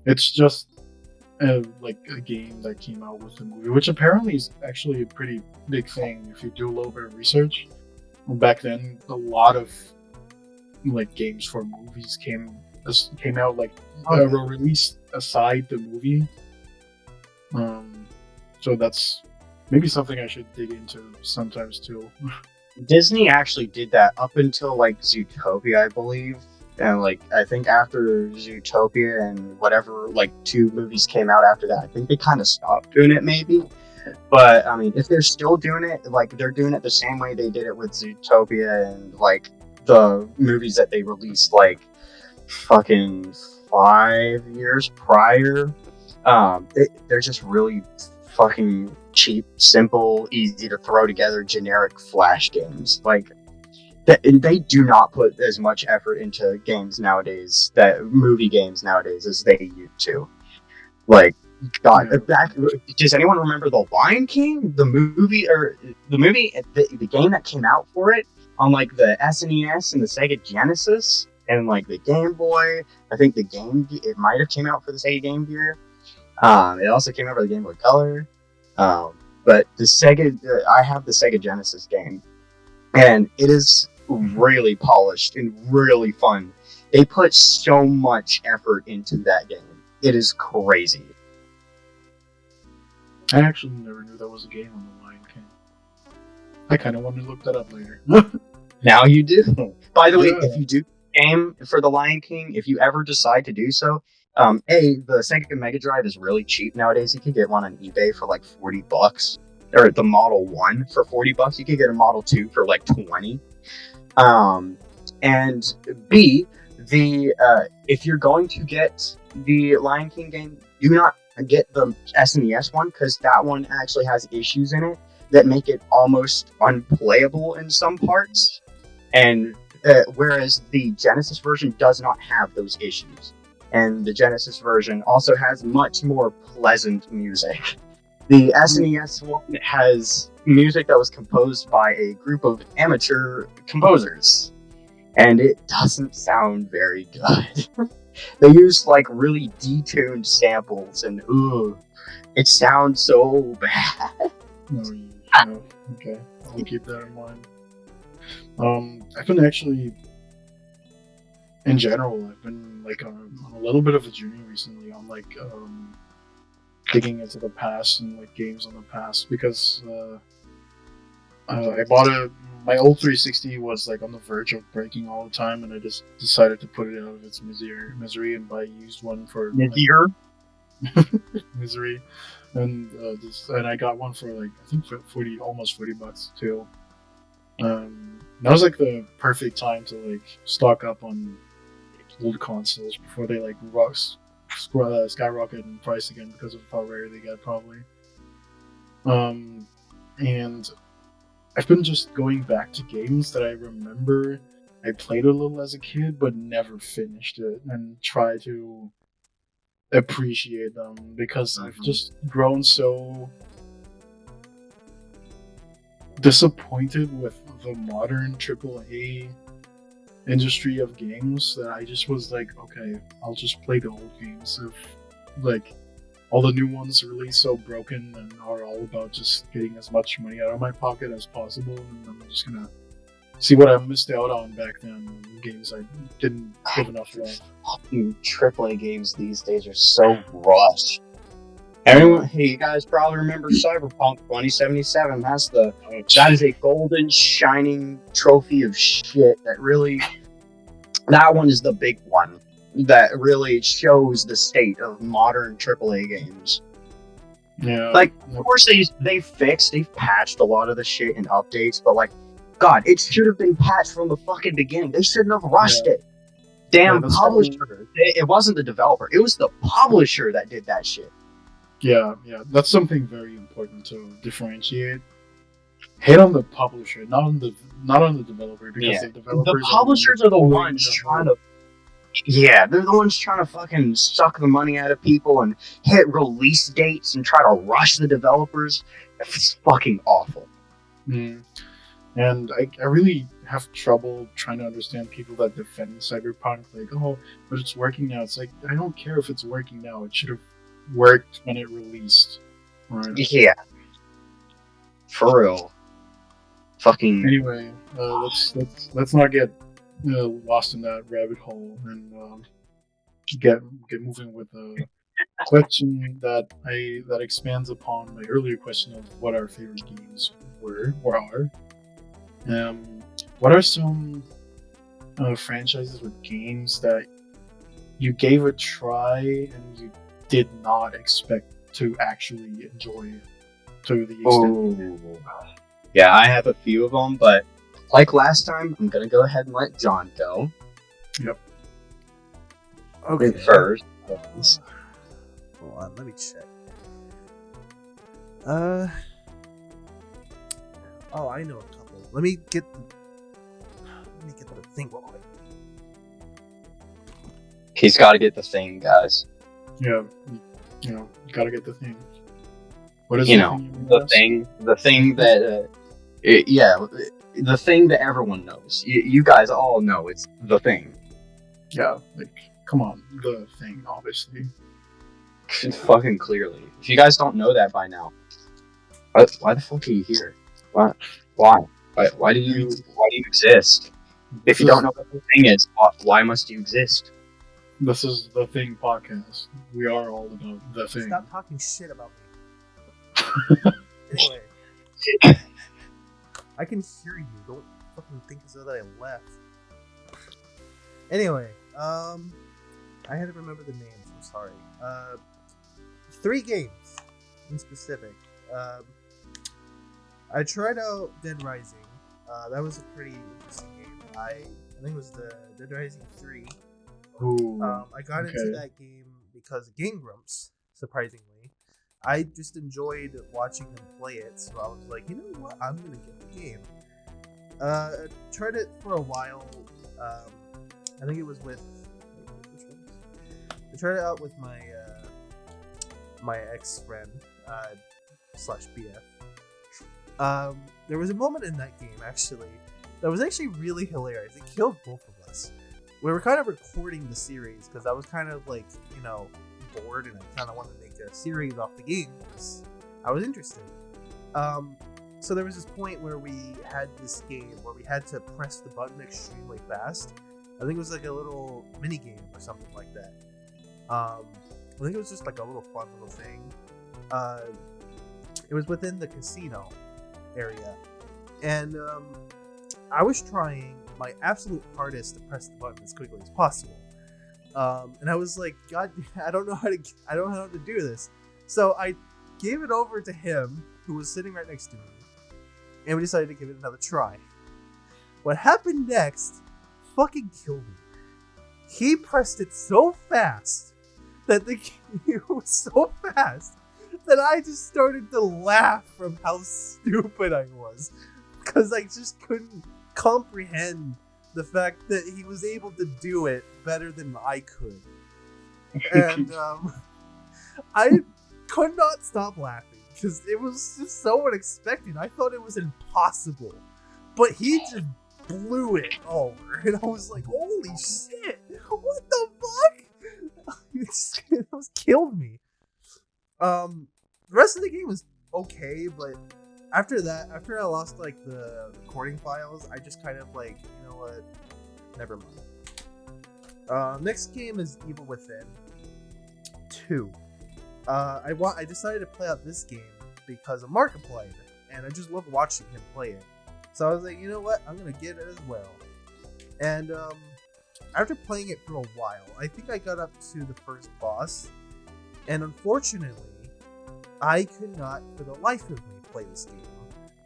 It's just like a game that came out with the movie, which apparently is actually a pretty big thing if you do a little bit of research. Back then, a lot of like games for movies came out like were released aside the movie. So that's maybe something I should dig into sometimes too. Disney actually did that up until like Zootopia, I believe. And like I think after Zootopia and whatever like 2 movies came out after that, I think they kind of stopped doing it maybe. But I mean, if they're still doing it, like they're doing it the same way they did it with Zootopia and like the movies that they released like fucking 5 years prior. They're just really fucking cheap, simple, easy to throw together, generic flash games. Like they do not put as much effort into games nowadays, that movie games nowadays, as they used to. Like, God, does anyone remember The Lion King, the movie, or the game that came out for it on like the SNES and the Sega Genesis and like the Game Boy? I think it might have came out for the Sega Game Gear. It also came out for the Game Boy Color. But the Sega, I have the Sega Genesis game, and it is really polished and really fun. They put so much effort into that game. It is crazy. I actually never knew there was a game on the Lion King. I kind of want to look that up later. Now you do. By the way, Yeah. if you do game for the Lion King, if you ever decide to do so, the Sega Mega Drive is really cheap nowadays. You can get one on eBay for like $40, or the Model 1 for $40. You can get a Model 2 for like 20. And B, if you're going to get the Lion King game, do not get the SNES one, because that one actually has issues in it that make it almost unplayable in some parts. And whereas the Genesis version does not have those issues. And the Genesis version also has much more pleasant music. The SNES one has music that was composed by a group of amateur composers, and it doesn't sound very good. They use like really detuned samples, and it sounds so bad. No, okay, I'll keep that in mind. I've been actually, in general, I've been like on a little bit of a journey recently on like digging into the past and like games on the past, because I bought my old 360 was like on the verge of breaking all the time, and I just decided to put it out of its misery and buy a used one for misery, and and I got one for like I think almost $40 too. That was like the perfect time to like stock up on old consoles before they like skyrocket in price again because of how rare they get probably. And I've been just going back to games that I remember I played a little as a kid but never finished it, and try to appreciate them, because I've just grown so disappointed with the modern AAA industry of games that I just was like, okay, I'll just play the old games. If like all the new ones are really so broken and are all about just getting as much money out of my pocket as possible, and I'm just gonna see what I missed out on back then. Games I didn't give enough love. AAA games these days are so rushed. Everyone, hey, you guys probably remember Cyberpunk 2077. That is a golden, shining trophy of shit that one is the big one that really shows the state of modern AAA games. Yeah. Like, of course, they've patched a lot of the shit in updates, but like, God, it should have been patched from the fucking beginning. They shouldn't have rushed it. Damn publisher. It wasn't the developer. It was the publisher that did that shit. Yeah, that's something very important to differentiate. Hate on the publisher, not on the developer, because Yeah. the The developers are the ones publishers are the pulling ones the trying whole. to. Yeah, they're the ones trying to fucking suck the money out of people and hit release dates and try to rush the developers. It's fucking awful. Mm. And I really have trouble trying to understand people that defend Cyberpunk, like, oh, but it's working now. It's like, I don't care if it's working now. It should have worked when it released, right? Yeah, for real. Fucking. Anyway, let's not get lost in that rabbit hole and get moving with a question that expands upon my earlier question of what our favorite games were or are. What are some franchises or games that you gave a try and you did not expect to actually enjoy to the extent? Oh. Yeah, I have a few of them, but like last time, I'm gonna go ahead and let John go. Yep. Okay. First. Hold on, let me check. Oh, I know a couple. Let me get the thing real quick. He's got to get the thing, guys. Yeah, you gotta get the thing. What is You the know, thing you mean, the Wes? thing that, the thing that everyone knows. You guys all know it's the thing. Yeah, like, come on, the thing, obviously. Fucking clearly. If you guys don't know that by now, why the fuck are you here? Why? Why do you exist? If you don't know what the thing is, why must you exist? This is the Thing podcast. We are all about the thing. Stop talking shit about me. Anyway, I can hear you. Don't fucking think as though that I left. Anyway, I had to remember the names. I'm sorry. 3 games in specific. I tried out Dead Rising. That was a pretty interesting game. I think it was the Dead Rising 3. Ooh, I got into that game because of Game Grumps, surprisingly. I just enjoyed watching him play it, so I was like, you know what, I'm gonna get the game. I tried it for a while. I think it was with which one? I tried it out with my my ex-friend slash BF. There was a moment in that game actually that was actually really hilarious. It killed both of us. We were kind of recording the series because I was kind of like, bored and I kind of wanted to make a series off the game because I was interested. So there was this point where we had this game where we had to press the button extremely fast. I think it was like a little mini game or something like that. I think it was just like a little fun little thing. It was within the casino area, and I was trying my absolute hardest to press the button as quickly as possible. And I was like, God, I don't know how to do this. So I gave it over to him, who was sitting right next to me, and we decided to give it another try. What happened next fucking killed me. He pressed it so fast that it was so fast that I just started to laugh from how stupid I was, because I just couldn't comprehend the fact that he was able to do it better than I could. And I could not stop laughing because it was just so unexpected. I thought it was impossible, but he just blew it over, and I was like, "Holy shit! What the fuck?" It almost killed me. The rest of the game was okay, but after I lost like the recording files, I just kind of like, you know what? Never mind. Next game is Evil Within 2. I decided to play out this game because of Markiplier, and I just love watching him play it. So I was like, you know what? I'm gonna get it as well. And after playing it for a while, I think I got up to the first boss, and unfortunately, I could not for the life of me play this game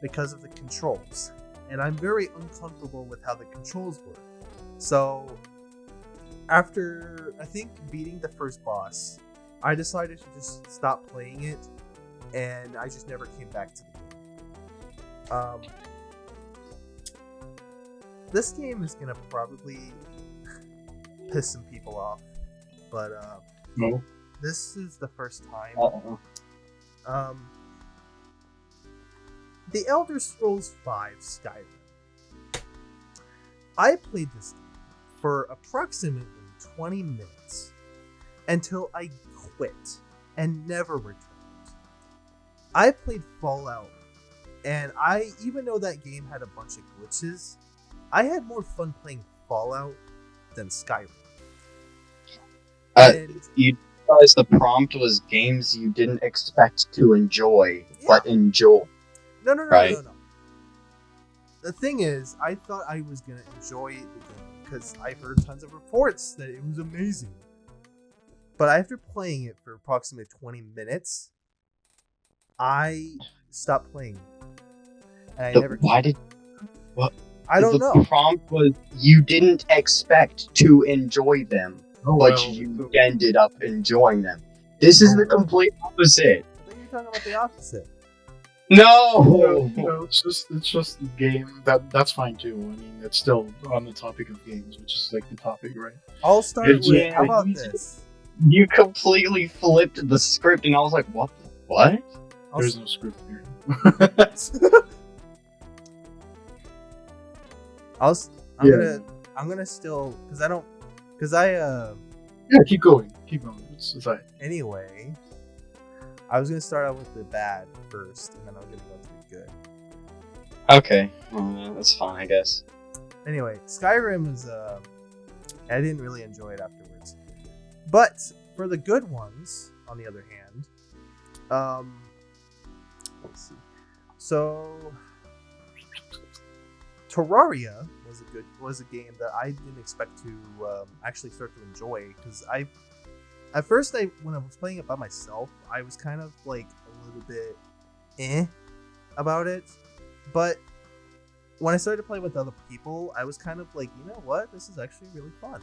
because of the controls, and I'm very uncomfortable with how the controls work. So after I think beating the first boss, I decided to just stop playing it, and I just never came back to the game. This game is gonna probably piss some people off, but No. this is the first time. Uh-oh. The Elder Scrolls V Skyrim. I played this game for approximately 20 minutes until I quit and never returned. I played Fallout, and even though that game had a bunch of glitches, I had more fun playing Fallout than Skyrim. You realize the prompt was games you didn't expect to enjoy, but enjoy. No. Right. The thing is, I thought I was gonna enjoy the game because I heard tons of reports that it was amazing. But after playing it for approximately 20 minutes, I stopped playing it. And I never. Why did? What? I don't know. The prompt was you didn't expect to enjoy them, but well, you ended up enjoying them. This is the complete opposite. I think you're talking about the opposite. No. it's just a game that's fine too. I mean, it's still on the topic of games, which is like the topic, right? I'll start with. Yeah, How about this? You completely flipped the script, and I was like, "What? What?" There's no script here. I'm gonna still Yeah, keep going. It's fine. anyway. I was gonna start out with the bad first, and then I was gonna go to the good. Okay, well, that's fine, I guess. Anyway, Skyrim is I didn't really enjoy it afterwards. But for the good ones, on the other hand, let's see. So Terraria was a game that I didn't expect to actually start to enjoy, because at first when I was playing it by myself, I was kind of like a little bit about it, but when I started to play with other people, I was kind of like, you know what, this is actually really fun.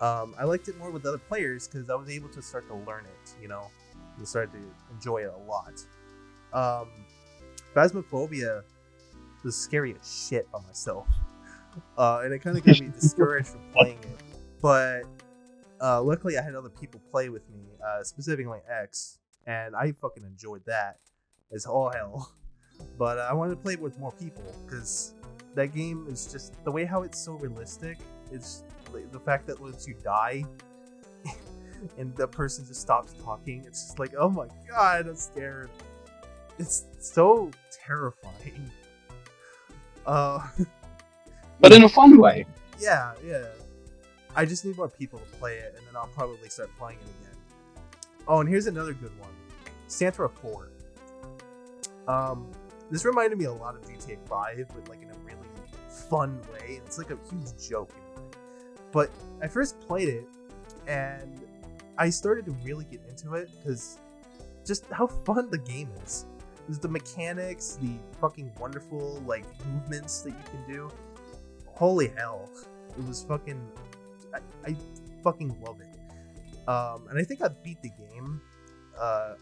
I liked it more with other players because I was able to start to learn it, and started to enjoy it a lot. Phasmophobia was scary as shit by myself, and it kind of got me discouraged from playing it. But luckily, I had other people play with me, specifically X, and I fucking enjoyed that as all hell. But I wanted to play it with more people because that game is just the way how it's so realistic. It's like, the fact that once you die and the person just stops talking, it's just like, oh my god, I'm scared. It's so terrifying. But in a fun way. Yeah. I just need more people to play it, and then I'll probably start playing it again. Oh, and here's another good one. Santra 4. This reminded me a lot of GTA 5, but like in a really fun way. It's like a huge joke. But I first played it, and I started to really get into it because just how fun the game is. There's the mechanics, the fucking wonderful like movements that you can do. Holy hell. It was fucking... I fucking love it. And I think I beat the game, I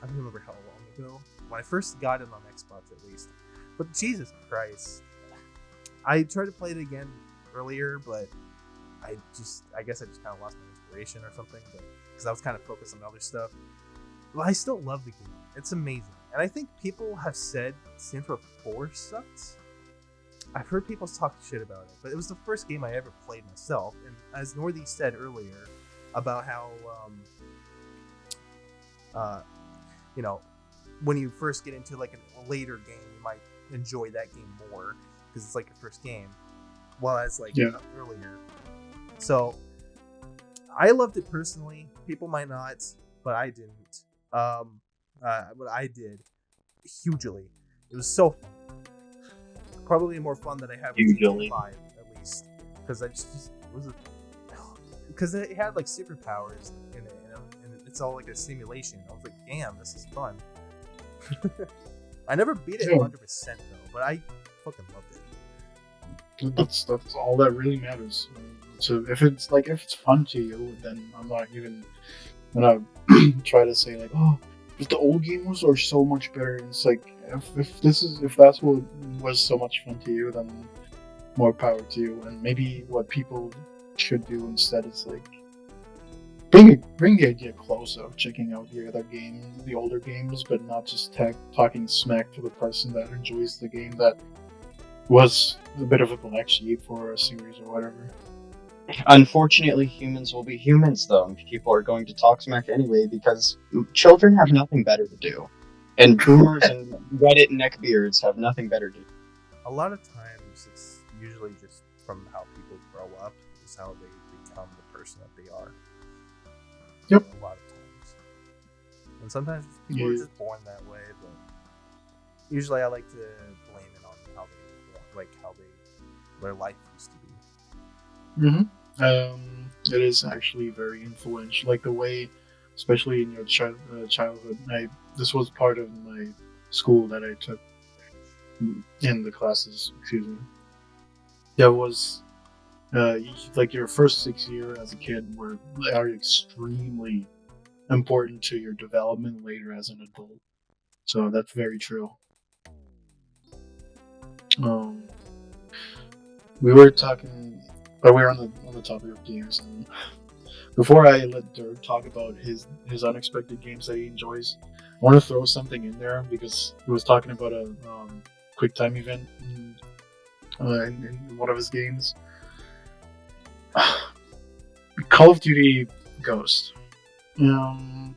don't remember how long ago. When I first got it on Xbox, at least. But Jesus Christ. I tried to play it again earlier, but I guess I just kind of lost my inspiration or something, because I was kind of focused on other stuff. But I still love the game. It's amazing. And I think people have said Santra 4 sucks. I've heard people talk shit about it, but it was the first game I ever played myself. And as Northy said earlier about how, when you first get into like a later game, you might enjoy that game more because it's like your first game, while as like earlier. So I loved it personally. People might not, but I didn't. But I did hugely. It was so fun. Probably more fun than I had with GTA 5, at least, because I just was because it had like superpowers in it, and it's all like a simulation. I was like, damn, this is fun. I never beat it 100% though, but I fucking loved it. That's all that really matters. So if it's fun to you, then I'm not even and I try to say like, oh, but the old games are so much better. And it's like, if that's what was so much fun to you, then more power to you. And maybe what people should do instead is like bring the idea close of checking out the older games, but not just talking smack to the person that enjoys the game that was a bit of a black sheep for a series or whatever. Unfortunately, humans will be humans, though, and people are going to talk smack anyway because children have nothing better to do. And boomers and Reddit neckbeards have nothing better to do. A lot of times, it's usually just from how people grow up, is how they become the person that they are. Yep. A lot of times. And sometimes people are just born that way, but usually I like to blame it on how they were born, like how their life used to be. Mm-hmm. It is actually very influential, like the way, especially in your childhood. This was part of my school that I took in the classes. Excuse me. There was like your first 6 years as a kid are extremely important to your development later as an adult. So that's very true. We were talking, but we're on the topic of games, and before I let Dirk talk about his unexpected games that he enjoys, I want to throw something in there because he was talking about a quick time event in one of his games. Call of Duty Ghost. I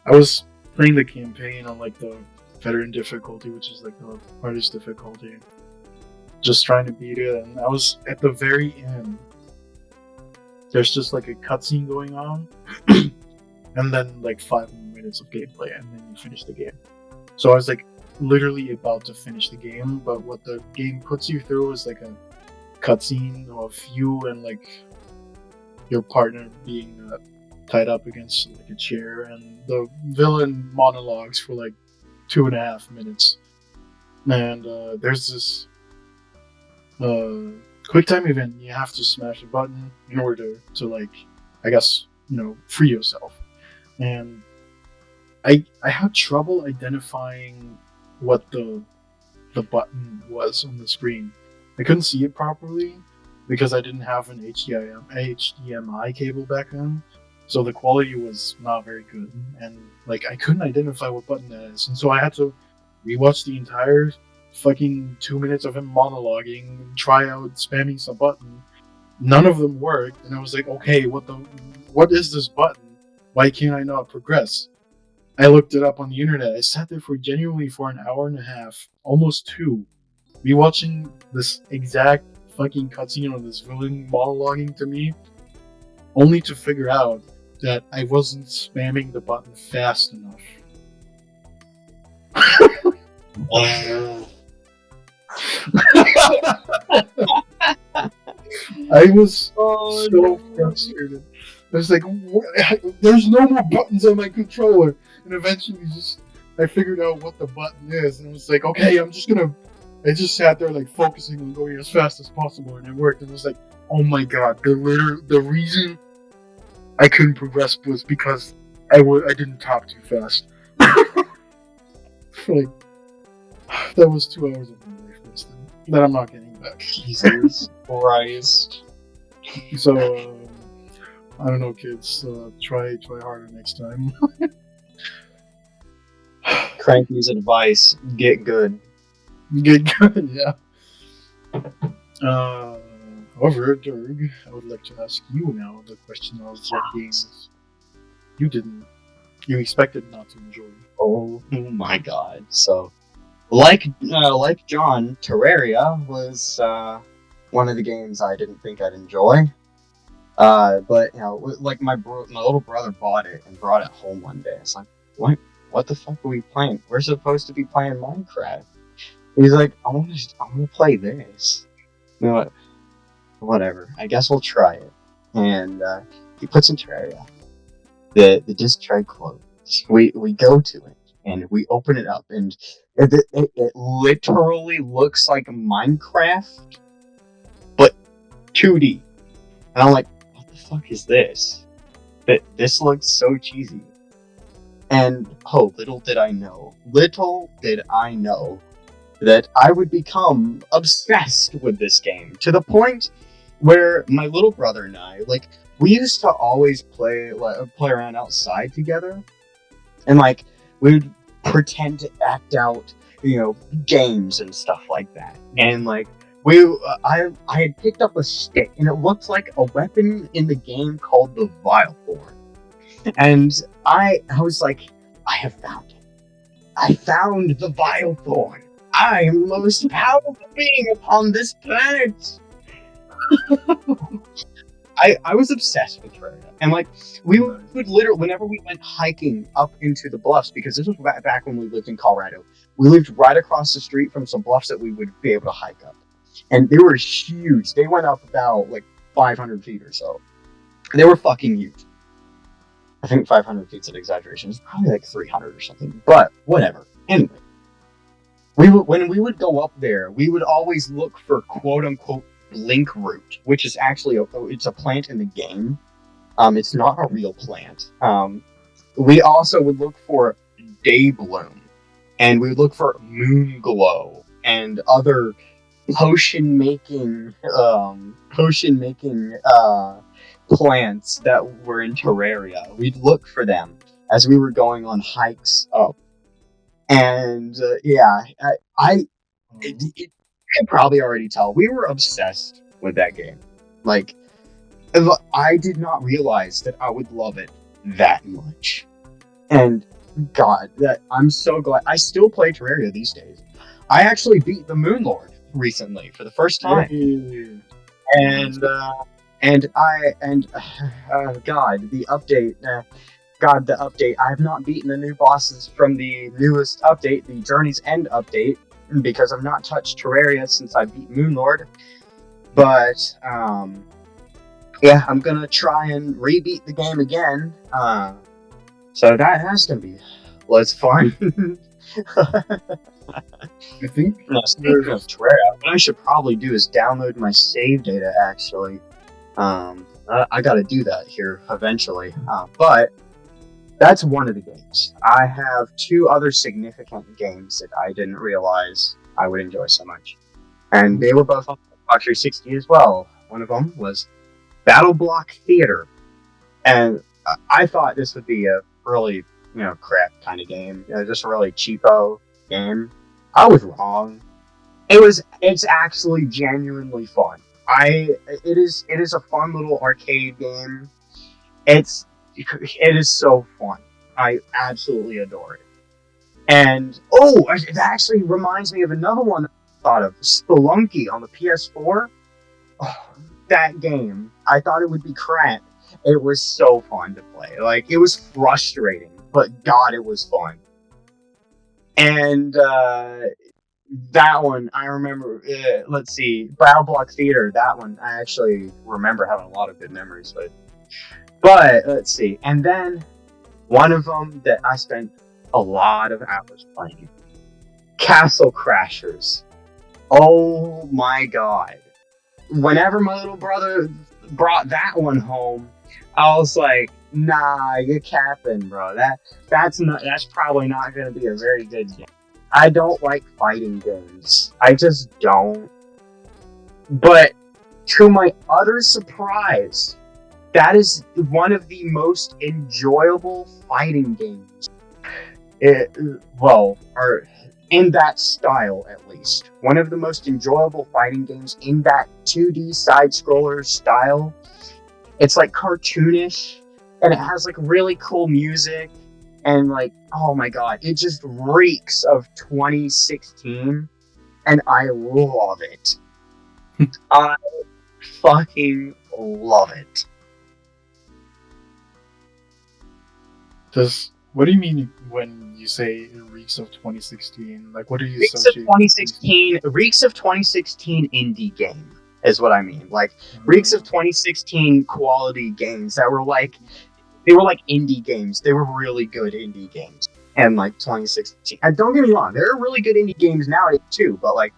was playing the campaign on like the veteran difficulty, which is like the hardest difficulty. Just trying to beat it, and I was at the very end. There's just like a cutscene going on, and then like 5 minutes of gameplay, and then you finish the game. So I was like literally about to finish the game, but what the game puts you through is like a cutscene of you and like your partner being tied up against like a chair, and the villain monologues for like 2.5 minutes. And there's this quick time event. You have to smash a button in order to like, I guess, free yourself. And I had trouble identifying what the button was on the screen. I couldn't see it properly because I didn't have an HDMI cable back then, so the quality was not very good, and like I couldn't identify what button that is, and so I had to rewatch the entire fucking 2 minutes of him monologuing and try out spamming some button. None of them worked, and I was like, okay, what is this button? Why can't I not progress? I looked it up on the internet. I sat there for an hour and a half, almost 2, rewatching this exact fucking cutscene of this villain monologuing to me, only to figure out that I wasn't spamming the button fast enough. I was so frustrated. I was like, there's no more buttons on my controller. And eventually I figured out what the button is. And I was like, okay, I just sat there like focusing on going as fast as possible. And it worked. And I was like, oh my god, the reason I couldn't progress was because I didn't talk too fast. Like, that was 2 hours of my life wasted that I'm not getting back. Jesus Christ. So, I don't know, kids. Try harder next time. Cranky's advice: get good. Get good, yeah. However, Dirk, I would like to ask you now the question of what games you expected not to enjoy. Oh my god. So, like John, Terraria was one of the games I didn't think I'd enjoy. But like my little brother bought it and brought it home one day. It's like, what the fuck are we playing? We're supposed to be playing Minecraft. He's like, I want to play this. Whatever. I guess we'll try it. And he puts in Terraria. The disc tray closes. We go to it and we open it up, and it literally looks like Minecraft, but 2D. And I'm like, what the fuck is this? This looks so cheesy. And little did I know that I would become obsessed with this game to the point where my little brother and I, like, we used to always play around outside together, and like we would pretend to act out, games and stuff like that. And like I had picked up a stick, and it looked like a weapon in the game called the Vile Thorn. And I was like, I have found it. I found the Vile Thorn. I am the most powerful being upon this planet. I was obsessed with Terraria. And like, we would literally, whenever we went hiking up into the bluffs, because this was back when we lived in Colorado, we lived right across the street from some bluffs that we would be able to hike up. And they were huge. They went up about like 500 feet or so. They were fucking huge. I think 500 feet's an exaggeration. It's probably like 300 or something. But whatever. Anyway, when we would go up there, we would always look for quote unquote blink root, which is actually it's a plant in the game. It's not a real plant. We also would look for day bloom, and we would look for moon glow and other potion making plants that were in Terraria. We'd look for them as we were going on hikes up. And you can probably already tell we were obsessed with that game. Like, I did not realize that I would love it that much. And God, that I'm so glad. I still play Terraria these days. I actually beat the Moon Lord recently for the first time. The update. The update. I have not beaten the new bosses from the newest update, the Journey's End update, because I've not touched Terraria since I beat Moonlord. But, I'm gonna try and re-beat the game again. So that has to be fun. I think. Speaking of Terraria, what I should probably do is download my save data, actually. I gotta do that here eventually. But that's one of the games. I have two other significant games that I didn't realize I would enjoy so much. And they were both on Xbox 360 as well. One of them was Battle Block Theater. And I thought this would be a really, crap kind of game. Just a really cheapo game. I was wrong. It's actually genuinely fun. It is a fun little arcade game. It is so fun. I absolutely adore it. And it actually reminds me of another one that I thought of, Spelunky on the PS4. Oh, that game, I thought it would be crap. It was so fun to play. Like, it was frustrating, but God, it was fun. And that one, I remember, let's see, Battle Block Theater, that one, I actually remember having a lot of good memories with. But, let's see, and then one of them that I spent a lot of hours playing, Castle Crashers. Oh my God. Whenever my little brother brought that one home, I was like, nah, you're capping, bro. That's probably not going to be a very good game. I don't like fighting games. I just don't. But to my utter surprise, that is one of the most enjoyable fighting games. Or in that style, at least. One of the most enjoyable fighting games in that 2D side-scroller style. It's like cartoonish, and it has like really cool music, and like, oh my God, it just reeks of 2016, and I love it. I fucking love it. What do you mean when you say it reeks of 2016? Like, what do you Reeks of 2016? Reeks of 2016 indie game is what I mean. Like, reeks of 2016 quality games that were like, they were like indie games. They were really good indie games. And like 2016, and don't get me wrong, there are really good indie games nowadays too. But like,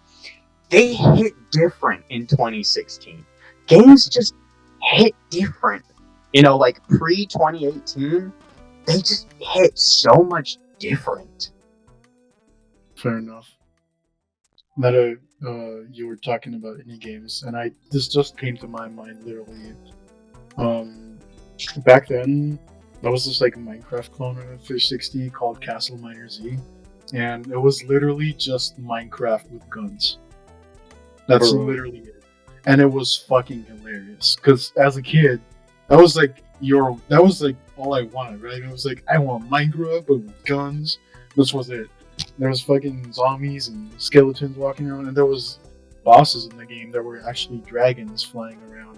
they hit different in 2016. Games just hit different. Like pre 2018, they just hit so much different. Fair enough. Meta, you were talking about indie games, and this just came to my mind literally. Back then, there was this like Minecraft clone on 360 called Castle Miner Z, and it was literally just Minecraft with guns. That's literally it, and it was fucking hilarious. Because as a kid, that was like all I wanted, right? It was like I want Minecraft but with guns. This was it. There was fucking zombies and skeletons walking around, and there was bosses in the game that were actually dragons flying around,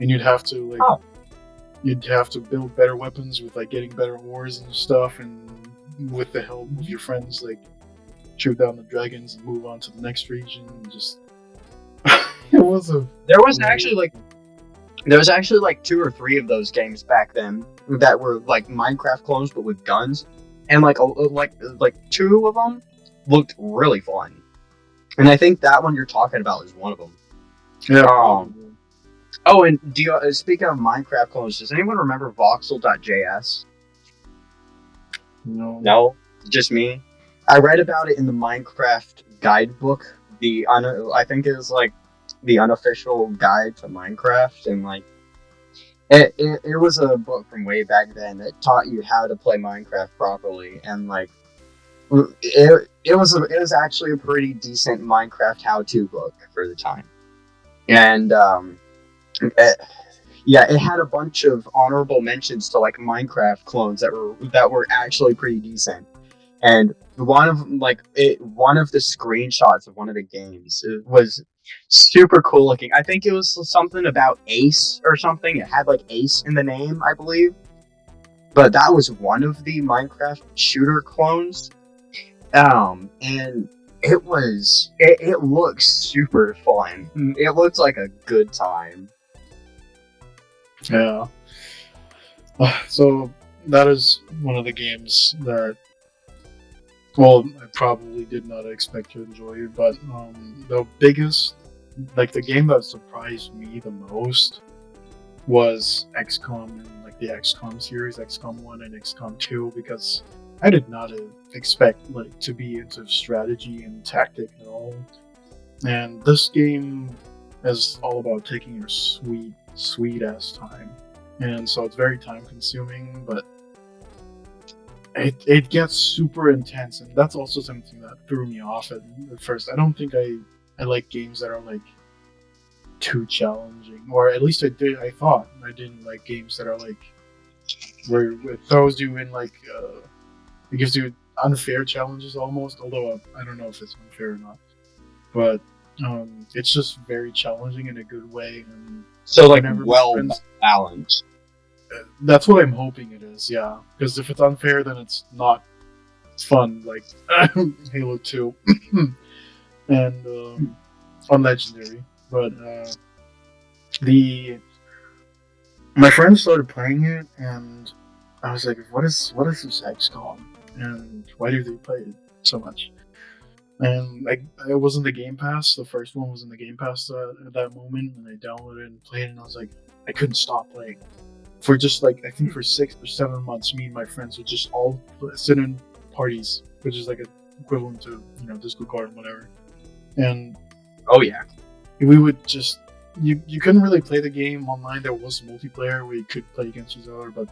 and you'd have to build better weapons with like getting better ores and stuff, and with the help of your friends, like shoot down the dragons and move on to the next region. And just there was actually like 2 or 3 of those games back then that were like Minecraft clones but with guns, and like 2 of them looked really fun, and I think that one you're talking about is one of them. yeah. Oh, and speaking of Minecraft clones, does anyone remember voxel.js? No, just me. I read about it in the Minecraft guidebook. I think it was like the unofficial guide to Minecraft, and like it was a book from way back then that taught you how to play Minecraft properly, and like it was actually a pretty decent Minecraft how-to book for the time, and it had a bunch of honorable mentions to like Minecraft clones that were actually pretty decent. And one of the screenshots of one of the games was super cool looking. I think it was something about Ace or something. It had like Ace in the name, I believe. But that was one of the Minecraft shooter clones. And it looks super fun. It looks like a good time. Yeah. So that is one of the games that, well, I probably did not expect to enjoy, but the biggest, like the game that surprised me the most was XCOM and like the XCOM series, XCOM 1 and XCOM 2, because I did not expect like to be into strategy and tactic at all. And this game is all about taking your sweet ass time, and so it's very time consuming, but it gets super intense, and that's also something that threw me off at first. I don't think I like games that are like too challenging, or at least I thought I didn't like games that are like where it throws you in like it gives you unfair challenges almost, although I don't know if it's unfair or not, but it's just very challenging in a good way. And so like well balanced. That's what I'm hoping it is, yeah. Because if it's unfair, then it's not fun, like Halo 2 and on Legendary. But my friends started playing it, and I was like, "What is this XCOM? And why do they play it so much?" And like, it was in the Game Pass. The first one was in the Game Pass at that moment, and I downloaded it and played it, and I was like, I couldn't stop playing. For just like, I think for 6 or 7 months, me and my friends would just all sit in parties, which is like an equivalent to, Discord card and whatever. And oh yeah, we would just, you couldn't really play the game online. There was multiplayer where you could play against each other, but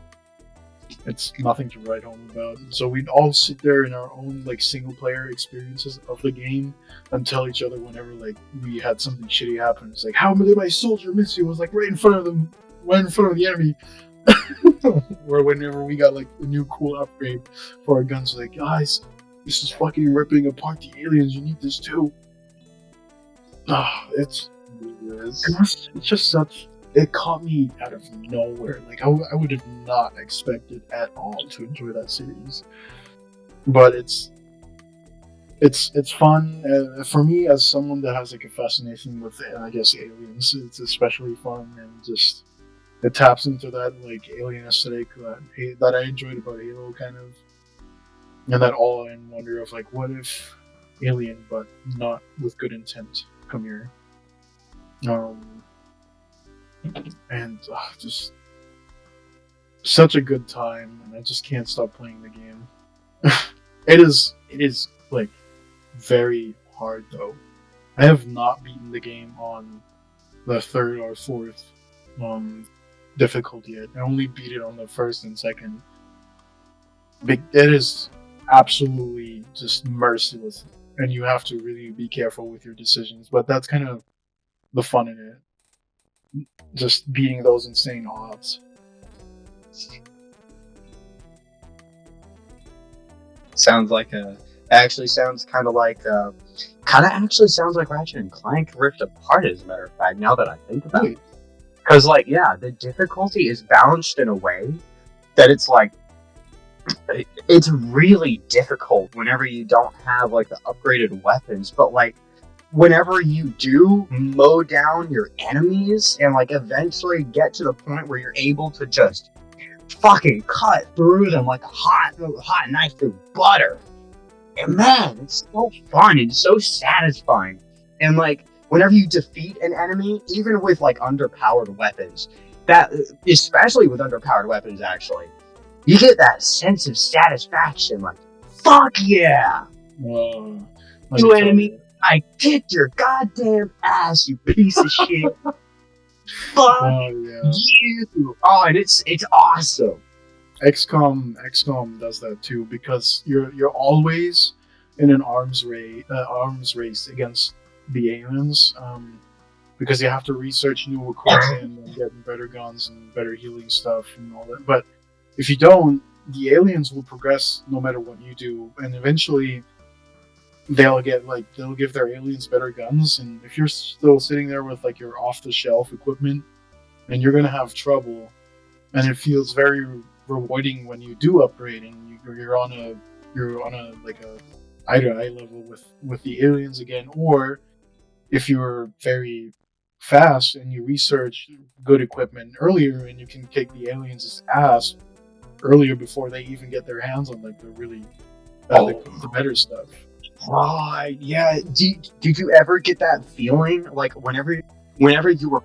it's nothing to write home about. So we'd all sit there in our own like single player experiences of the game and tell each other whenever like we had something shitty happen. It's like, how did my soldier miss you? It was like right in front of them, right in front of the enemy. Or whenever we got like a new cool upgrade for our guns, like, guys, this is fucking ripping apart the aliens. You need this too. It's just such. It caught me out of nowhere. Like I would have not expected at all to enjoy that series. But it's fun for me as someone that has like a fascination with, I guess, aliens. It's especially fun, and just it taps into that like alien aesthetic that I enjoyed about Halo, kind of, and that awe-in wonder of like, what if alien but not with good intent come here. And just such a good time, and I just can't stop playing the game. It is like very hard though. I have not beaten the game on the third or fourth difficulty yet. I only beat it on the first and second. It is absolutely just merciless, and you have to really be careful with your decisions. But that's kind of the fun in it. Just beating those insane odds. Sounds like actually sounds kind of actually sounds like Ratchet and Clank Rift Apart, as a matter of fact, now that I think about it. Because, like, yeah, the difficulty is balanced in a way that it's like, it's really difficult whenever you don't have, like, the upgraded weapons, but, like, whenever you do mow down your enemies and, like, eventually get to the point where you're able to just fucking cut through them like a hot knife through butter. And man, it's so fun and so satisfying. And like, whenever you defeat an enemy, even with like underpowered weapons, that especially with underpowered weapons, actually, you get that sense of satisfaction. Like, fuck yeah, you enemy, I kicked your goddamn ass, you piece of shit. Fuck you! Oh, and it's awesome. XCOM does that too, because you're always in an arms race against the aliens, because you have to research new equipment and get better guns and better healing stuff and all that. But if you don't, the aliens will progress no matter what you do, and eventually they'll give their aliens better guns, and if you're still sitting there with like your off-the-shelf equipment, then you're gonna have trouble. And it feels very rewarding when you do upgrade and you're on a like a eye to eye level with the aliens again, or if you're very fast and you research good equipment earlier and you can kick the aliens' ass earlier before they even get their hands on like the really the better stuff. Right, yeah. Did you ever get that feeling, like, whenever you were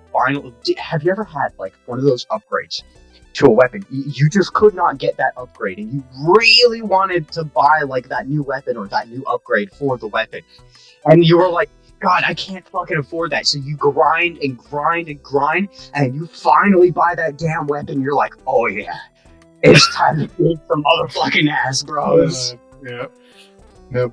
have you ever had, like, one of those upgrades to a weapon? You just could not get that upgrade, and you really wanted to buy, like, that new weapon or that new upgrade for the weapon. And you were like, God, I can't fucking afford that. So you grind and grind and grind, and you finally buy that damn weapon. You're like, oh yeah, it's time to kick some motherfucking ass, bros. Yeah.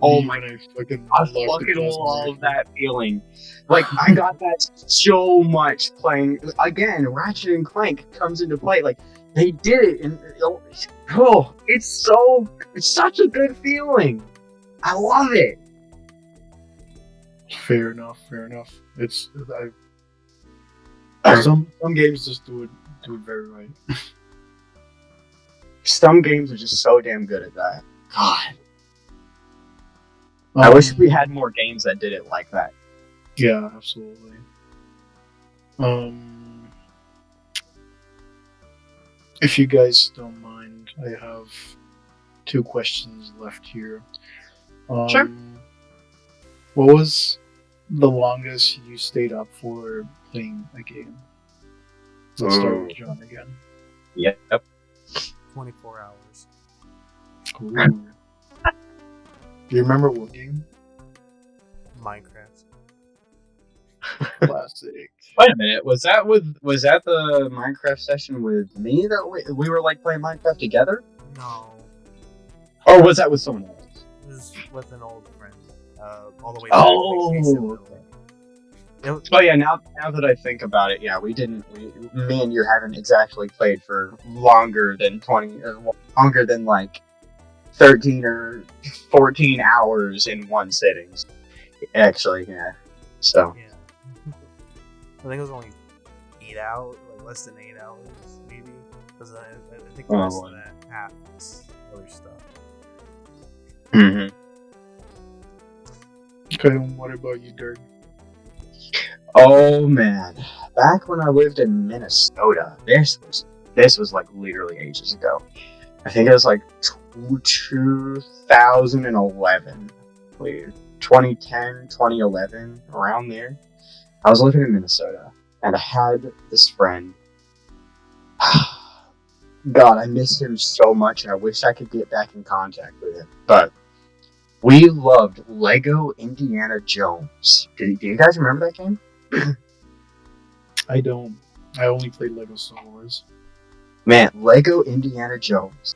Oh my! I fucking love that feeling. Like, I got that so much playing again. Ratchet and Clank comes into play. Like, they did it, and it's such a good feeling. I love it. Fair enough. It's some games just do it very right. Some games are just so damn good at that. God. I wish we had more games that did it like that. Yeah, absolutely. If you guys don't mind, I have 2 questions left here. Sure. What was the longest you stayed up for playing a game? Let's start with John again. Yep. 24 hours. Ooh. Do you remember what game? Minecraft. Classic. Wait a minute, was that the Minecraft session with me that we were like playing Minecraft together? No. Or was that with someone else? It was with an old friend. All the way back. Oh yeah, now that I think about it, yeah, me and you haven't exactly played for longer than 20 or longer than like 13 or 14 hours in one sitting. Actually, yeah. So. Yeah. I think it was only 8 hours, like less than 8 hours, maybe. Because I think the rest of that half is other stuff. Mm-hmm. Okay, what about you, Dirk? Oh man, back when I lived in Minnesota, this was like literally ages ago. I think it was like 2011, 2010, 2011, around there. I was living in Minnesota, and I had this friend. God, I miss him so much, and I wish I could get back in contact with him. But we loved Lego Indiana Jones. Do you guys remember that game? I don't. I only played Lego Star Wars. Man, Lego Indiana Jones.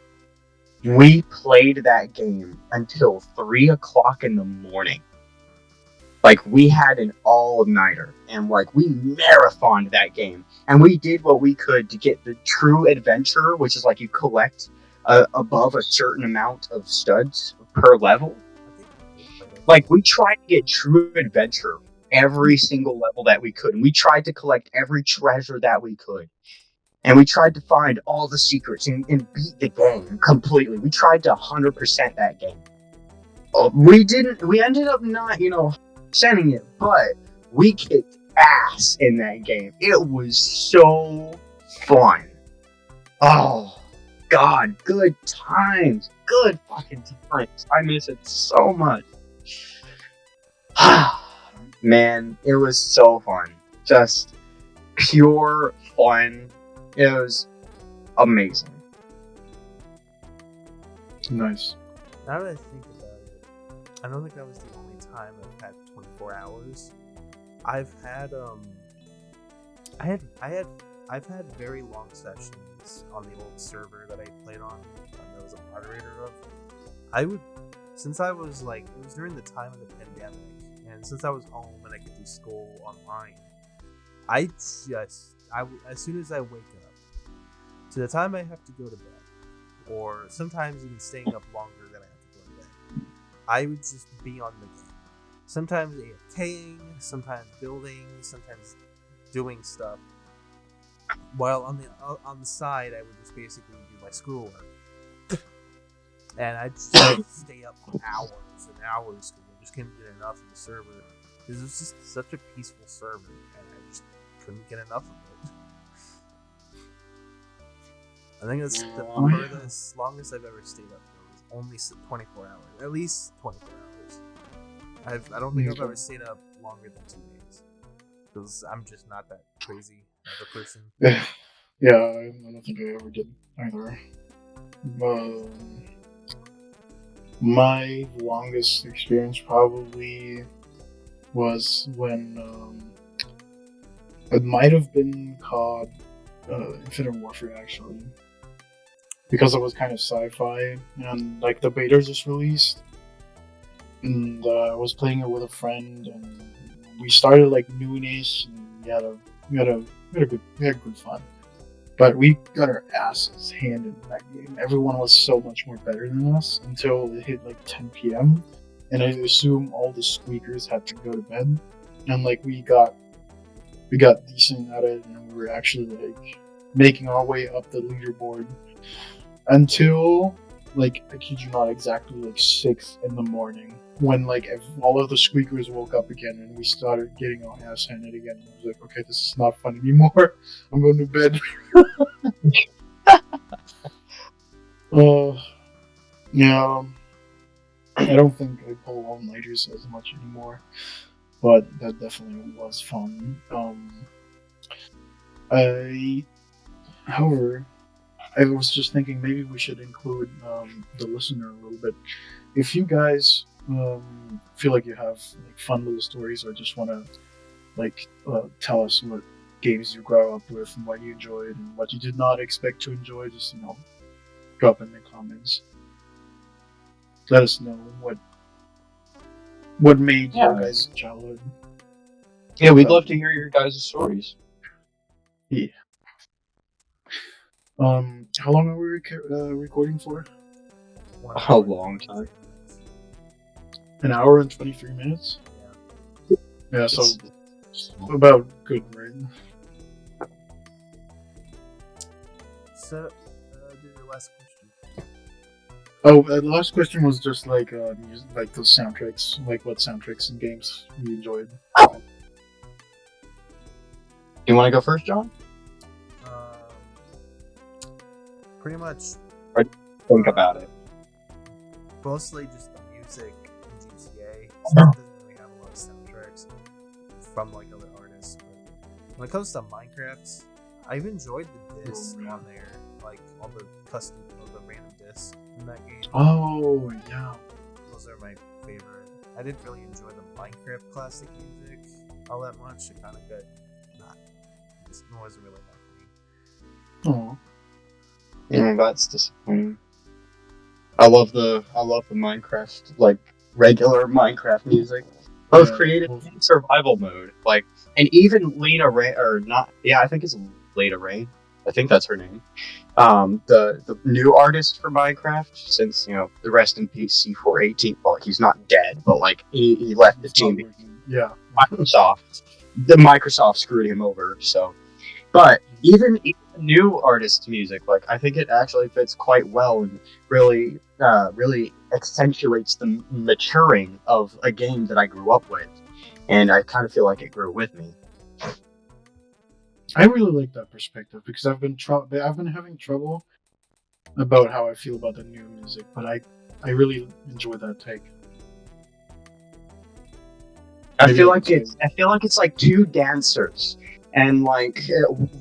We played that game until 3 o'clock in the morning. Like, we had an all-nighter, and, like, we marathoned that game. And we did what we could to get the true adventure, which is, like, you collect above a certain amount of studs per level. Like, we tried to get true adventure every single level that we could. And we tried to collect every treasure that we could. And we tried to find all the secrets and beat the game completely. We tried to 100% that game. We ended up not, sending it, but we kicked ass in that game. It was so fun. Oh, God, good times. Good fucking times. I miss it so much. Man, it was so fun. Just pure fun. It was amazing. Nice. Now that I think about it, I don't think that was the only time I've had 24 hours. I've had I've had very long sessions on the old server that I played on, that I was a moderator of. Since I was like, it was during the time of the pandemic, and since I was home and I could do school online, as soon as I wake up, to the time I have to go to bed, or sometimes even staying up longer than I have to go to bed, I would just be on the game. Sometimes AFKing, sometimes building, sometimes doing stuff. While on the side, I would just basically do my schoolwork, and I'd just stay up for hours and hours because I just couldn't get enough of the server. Because it was just such a peaceful server, and I just couldn't get enough of it. I think that's the furthest, longest I've ever stayed up for was only 24 hours. At least 24 hours. I don't think I've ever stayed up longer than 2 days. Because I'm just not that crazy of a person. Yeah, I don't think I ever did either. My longest experience probably was when it might have been called Infinite Warfare, actually, because it was kind of sci-fi and like the beta just released, and I was playing it with a friend, and we started like noonish, and we had good fun. But we got our asses handed in that game. Everyone was so much more better than us until it hit like 10 p.m. And I assume all the squeakers had to go to bed. And like we got decent at it, and we were actually like making our way up the leaderboard until like, I kid you not, exactly like 6 in the morning, when like all of the squeakers woke up again and we started getting our ass handed again. And I was like, okay, this is not fun anymore. I'm going to bed. Yeah, I don't think I pull all-nighters as much anymore, but that definitely was fun. However, I was just thinking maybe we should include the listener a little bit. If you guys feel like you have like fun little stories, or just want to like tell us what games you grew up with and what you enjoyed and what you did not expect to enjoy, just drop in the comments. Let us know what made your guys' childhood. Yeah, we'd love to hear your guys' stories. Yeah. How long are we recording for? A long time. An hour and 23 minutes? Yeah, so about good, right? So, do your last question. Oh, the last question was just like like those soundtracks, like what soundtracks and games you enjoyed. You want to go first, John? Pretty much. Think about it. Mostly just the music in GTA. Stuff doesn't really have a lot of soundtracks from like other artists. But when it comes to Minecraft, I've enjoyed the disc on there, like all the custom, all the random discs in that game. Oh yeah. Those are my favorite. I didn't really enjoy the Minecraft classic music all that much. It kind of got it wasn't really that for me. Oh. Yeah, that's disappointing. I love the Minecraft, like regular Minecraft music, both Yeah. creative and survival mode. Like, and even Lena Ray, or not? Yeah, I think it's Lena Ray. I think that's her name. The new artist for Minecraft, since the rest in peace C418. Well, he's not dead, but like he left the It's not team. working. Yeah. Microsoft screwed him over. So, but even new artist music, like I think it actually fits quite well and really accentuates the maturing of a game that I grew up with, and I kind of feel like it grew with me. I really like that perspective because I've been having trouble about how I feel about the new music, but I really enjoy that take. I Maybe feel I like can it's like two dancers, and like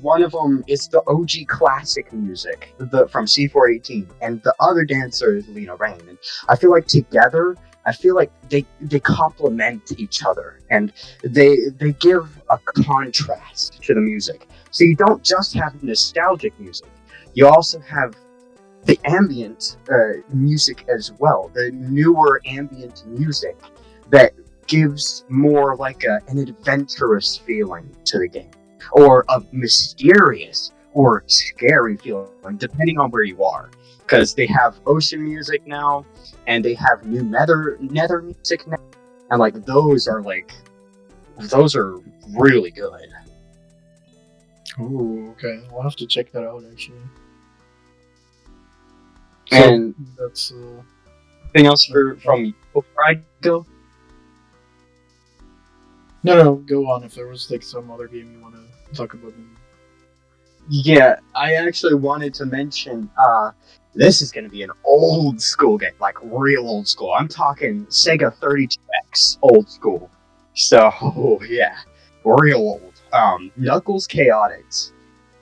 one of them is the OG classic music from C418, and the other dancer is Lena Rain. And I feel like together, I feel like they complement each other, and they give a contrast to the music. So you don't just have nostalgic music; you also have the ambient music as well, the newer ambient music that gives more like an adventurous feeling to the game, or a mysterious or scary feeling, depending on where you are. Because they have ocean music now, and they have new nether music now, and like those are really good. Ooh, okay. I'll have to check that out actually. And that's anything else from you before I go? no, go on. If there was like some other game you want to talk about, then... Yeah, I actually wanted to mention, this is going to be an old school game, like real old school. I'm talking Sega 32X old school. So, yeah, real old. Knuckles Chaotix.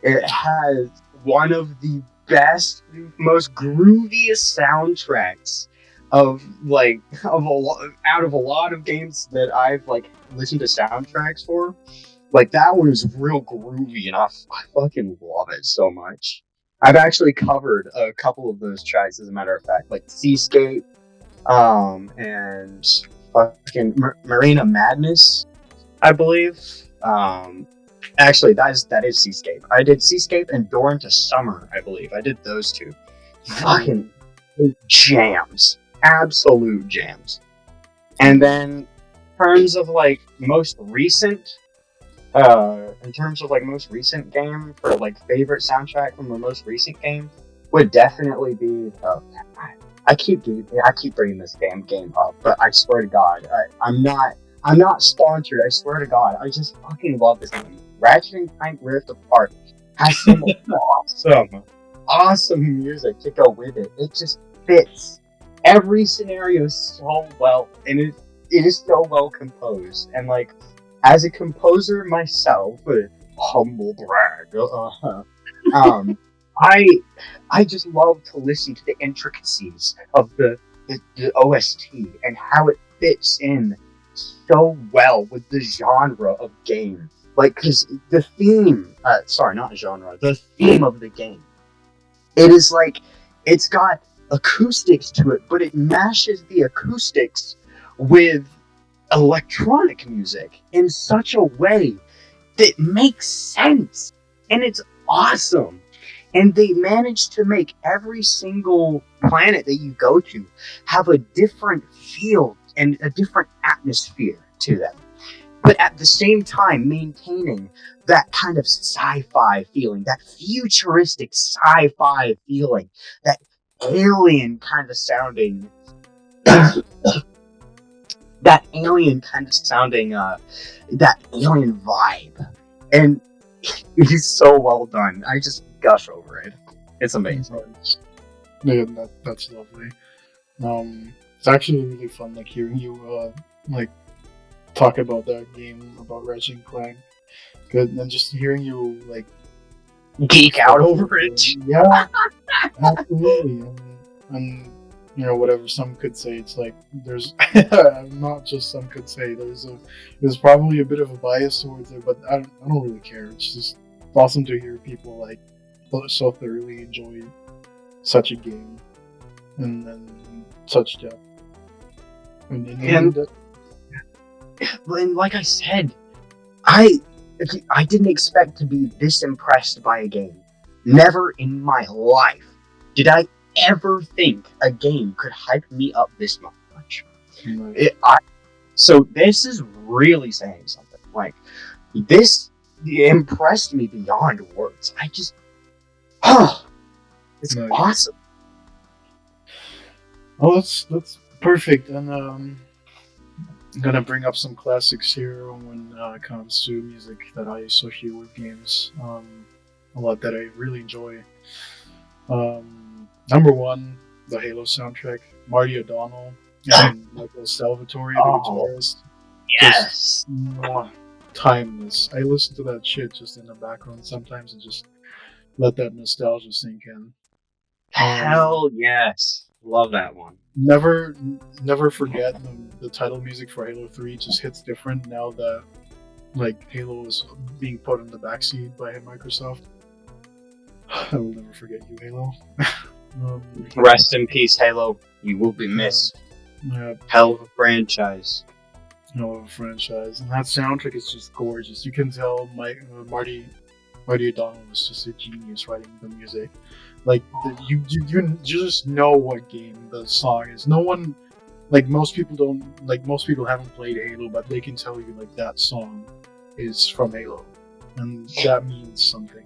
It has one of the best, most grooviest soundtracks out of a lot of games that I've like listened to soundtracks for. Like that one is real groovy, and I fucking love it so much. I've actually covered a couple of those tracks, as a matter of fact, like Seascape, and fucking Marina Madness, I believe. Actually, that is Seascape. I did Seascape and Dorn to Summer, I believe. I did those two. Fucking jams. Absolute jams. And then, in terms of like most recent game for like favorite soundtrack from the most recent game would definitely be. I keep bringing this damn game up, but I swear to God, I'm not sponsored. I swear to God, I just fucking love this game. Ratchet and Clank Rift Apart has some awesome music to go with it. It just fits every scenario so well, and it is so well composed. And like, as a composer myself, humble brag, I just love to listen to the intricacies of the OST and how it fits in so well with the genre of game. Like, because the theme, not genre, the theme of the game, it is like, it's got acoustics to it, but it mashes the acoustics with electronic music in such a way that makes sense, and it's awesome. And they managed to make every single planet that you go to have a different feel and a different atmosphere to them, but at the same time maintaining that kind of sci-fi feeling, that futuristic sci-fi feeling, that alien kind of sounding that alien vibe. And it is so well done. I just gush over it. It's amazing. Yeah, that's lovely. It's actually really fun, like hearing you like talk about that game, about Ratchet and Clank. Good, and just hearing you like geek out over it. Yeah, absolutely. And you know, whatever some could say, it's like there's not just some could say. There's probably a bit of a bias towards it, but I don't really care. It's just awesome to hear people like so thoroughly enjoy such a game and such depth. And like I said, I didn't expect to be this impressed by a game. Never in my life did I ever think a game could hype me up this much. So this is really saying something. Like, this impressed me beyond words. I just, it's Nice. awesome. Oh, that's perfect. And I'm gonna bring up some classics here when it comes to music that I associate with games. A lot that I really enjoy. Number one, the Halo soundtrack. Marty O'Donnell and Michael Salvatore, the guitarist. Yes. Timeless. I listen to that shit just in the background sometimes and just let that nostalgia sink in. Hell yes. Love that one. Never forget the title music for Halo 3 just hits different now that like Halo is being put in the backseat by Microsoft. I will never forget you, Halo. Rest in peace, Halo. You will be missed. Yeah, Hell of a franchise. hell of a franchise, and that soundtrack is just gorgeous. You can tell Marty O'Donnell was just a genius writing the music. Like you just know what game the song is. No one, like most people haven't played Halo, but they can tell you like that song is from Halo, and that means something.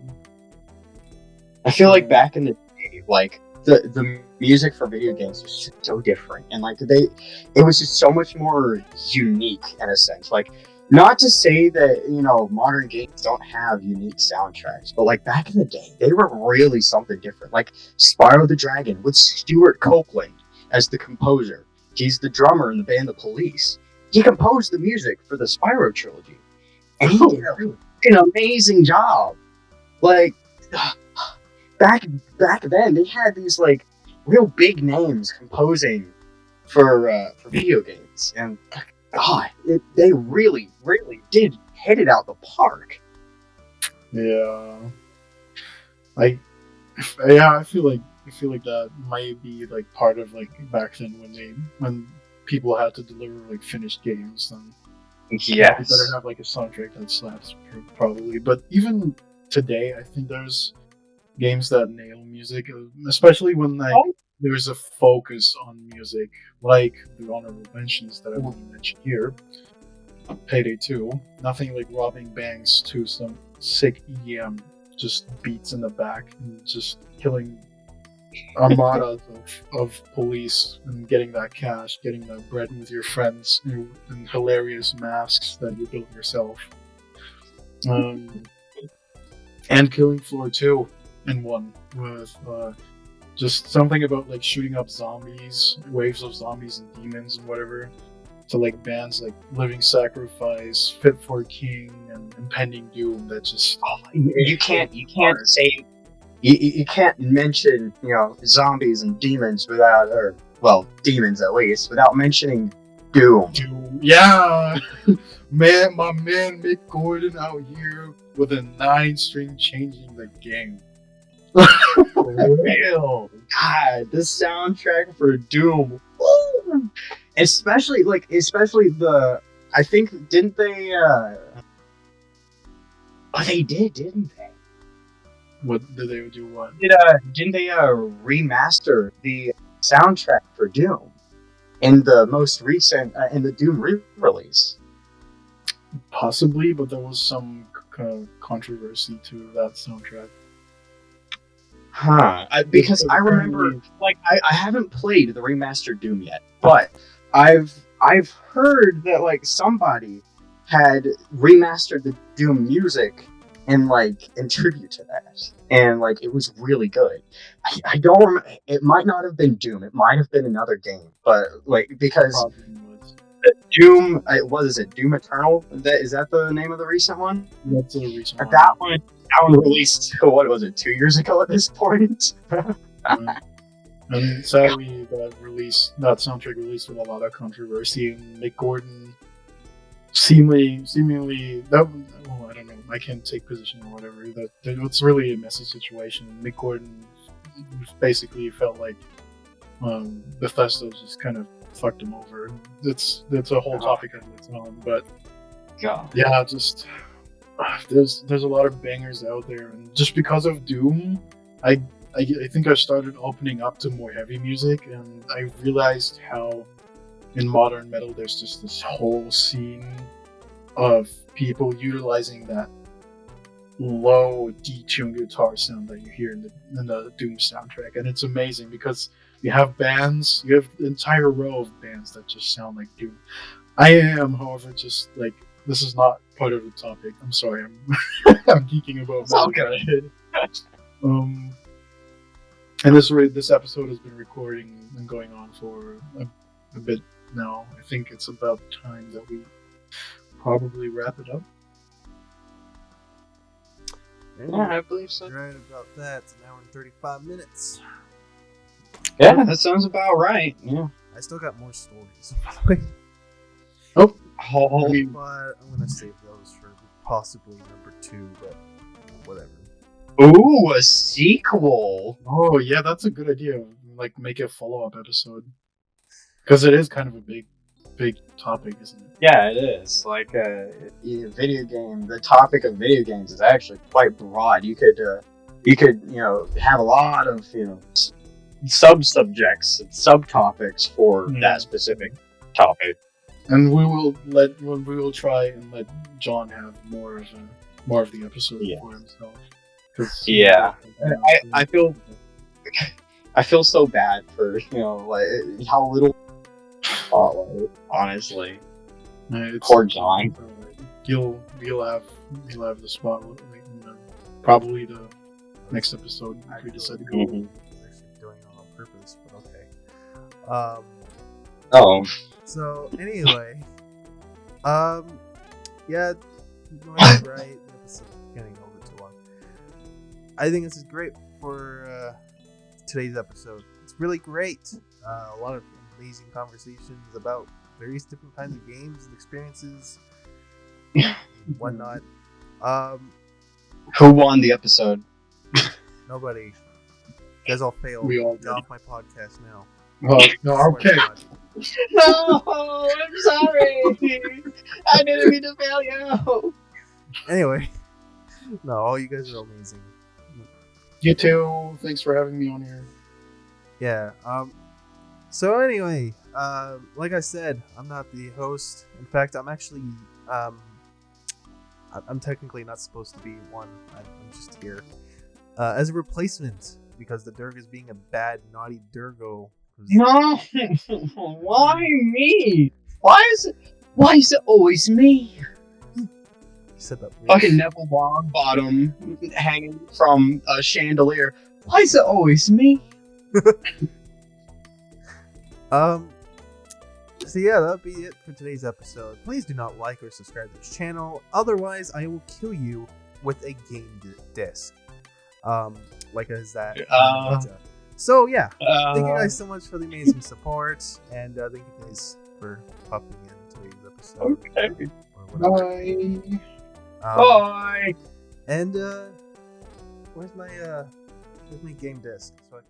I feel like back in the day, like the music for video games was just so different, and like it was just so much more unique in a sense. Like, not to say that, you know, modern games don't have unique soundtracks, but like back in the day, they were really something different. Like Spyro the Dragon with Stuart Copeland as the composer. He's the drummer in the band The Police. He composed the music for the Spyro trilogy, and he did an amazing job. Like, back then, they had these like real big names composing for video games, and God, they really, really did hit it out the park. Yeah, I feel like that might be like part of like back then when people had to deliver like finished games, then you better have like a soundtrack that slaps probably. But even today, I think there's games that nail music, especially when like there's a focus on music, like the honorable mentions that I want to mention here. Payday 2, nothing like robbing banks to some sick EDM, just beats in the back and just killing armadas of police and getting that cash, getting that bread with your friends, and hilarious masks that you built yourself. And Killing Floor 2 in one with just something about like shooting up zombies, waves of zombies and demons and whatever, to like bands like Living Sacrifice, Fit for King, and Impending Doom. That just you can't say you can't mention, you know, zombies and demons without, or well, demons at least, without mentioning Doom. Yeah, man, my man Mick Gordon out here with a 9-string changing the game. Real God, the soundtrack for Doom, woo! especially the. I think didn't they? They did, didn't they? What did they do? What didn't they remaster the soundtrack for Doom in the most recent in the Doom re-release? Possibly, but there was some controversy to that soundtrack. Because I remember, like, I haven't played the remastered Doom yet, but I've heard that like somebody had remastered the Doom music in tribute to that, and like it was really good. I don't remember. It might not have been Doom. It might have been another game, but like because Doom, what is it? Doom Eternal? Is that the name of the recent one? That's the recent one. That one. That was released, what was it, 2 years ago at this point? And sadly, that soundtrack released with a lot of controversy. And Mick Gordon seemingly that. Well, I don't know. I can't take position or whatever. That it's really a messy situation. Mick Gordon basically felt like Bethesda just kind of fucked him over. That's a whole topic on its own. But God. yeah, just there's a lot of bangers out there, and just because of Doom, I think I started opening up to more heavy music, and I realized how in modern metal there's just this whole scene of people utilizing that low detuned guitar sound that you hear in the Doom soundtrack, and it's amazing because you have an entire row of bands that just sound like Doom. I am, however, just like, this is not part of the topic. I'm sorry, I'm geeking about It's all metal. good. And this episode has been recording and going on for a bit now. I think it's about time that we probably wrap it up. Yeah, I believe so. Right about that. It's an hour and 35 minutes. Yeah, that sounds about right. Yeah. I still got more stories, by the way. Oh, But I'm gonna save those for possibly number 2, but whatever. ooh, a sequel. Oh yeah, that's a good idea. Like, make a follow-up episode, because it is kind of a big topic, isn't it? Yeah, it is. Like, video game. The topic of video games is actually quite broad. You could, have a lot of, sub-subjects and subtopics for that specific topic. And we will try and let John have more of the episode for himself. Yeah. I feel so bad for like how little spotlight, honestly. Poor John. He'll have the spotlight in probably the next episode if we decide to go. I was actually doing it on purpose, but okay. Oh. So anyway, yeah, you're right. The episode's getting a little bit too long. I think this is great for today's episode. It's really great. A lot of amazing conversations about various different kinds of games and experiences, and whatnot. Who won the episode? Nobody. You guys all failed. We all Get did. off my podcast now. Oh no, Swear to okay. God. No, I'm sorry. I didn't mean to fail you. Anyway, no, all you guys are amazing. You too. Thanks for having me on here. Yeah. So anyway, like I said, I'm not the host. In fact, I'm actually, I'm technically not supposed to be one. I'm just here as a replacement because the Durg is being a bad, naughty Durgo. No, why me? Why is it always me? You said that. Fucking Neville Longbottom hanging from a chandelier. Why is it always me? So yeah, that'll be it for today's episode. Please do not like or subscribe to this channel. Otherwise, I will kill you with a game disc. Like as that. So yeah, thank you guys so much for the amazing support, and thank you guys for popping in today's episode. Okay. Or whatever. Bye. Bye. And where's my game disc? So I can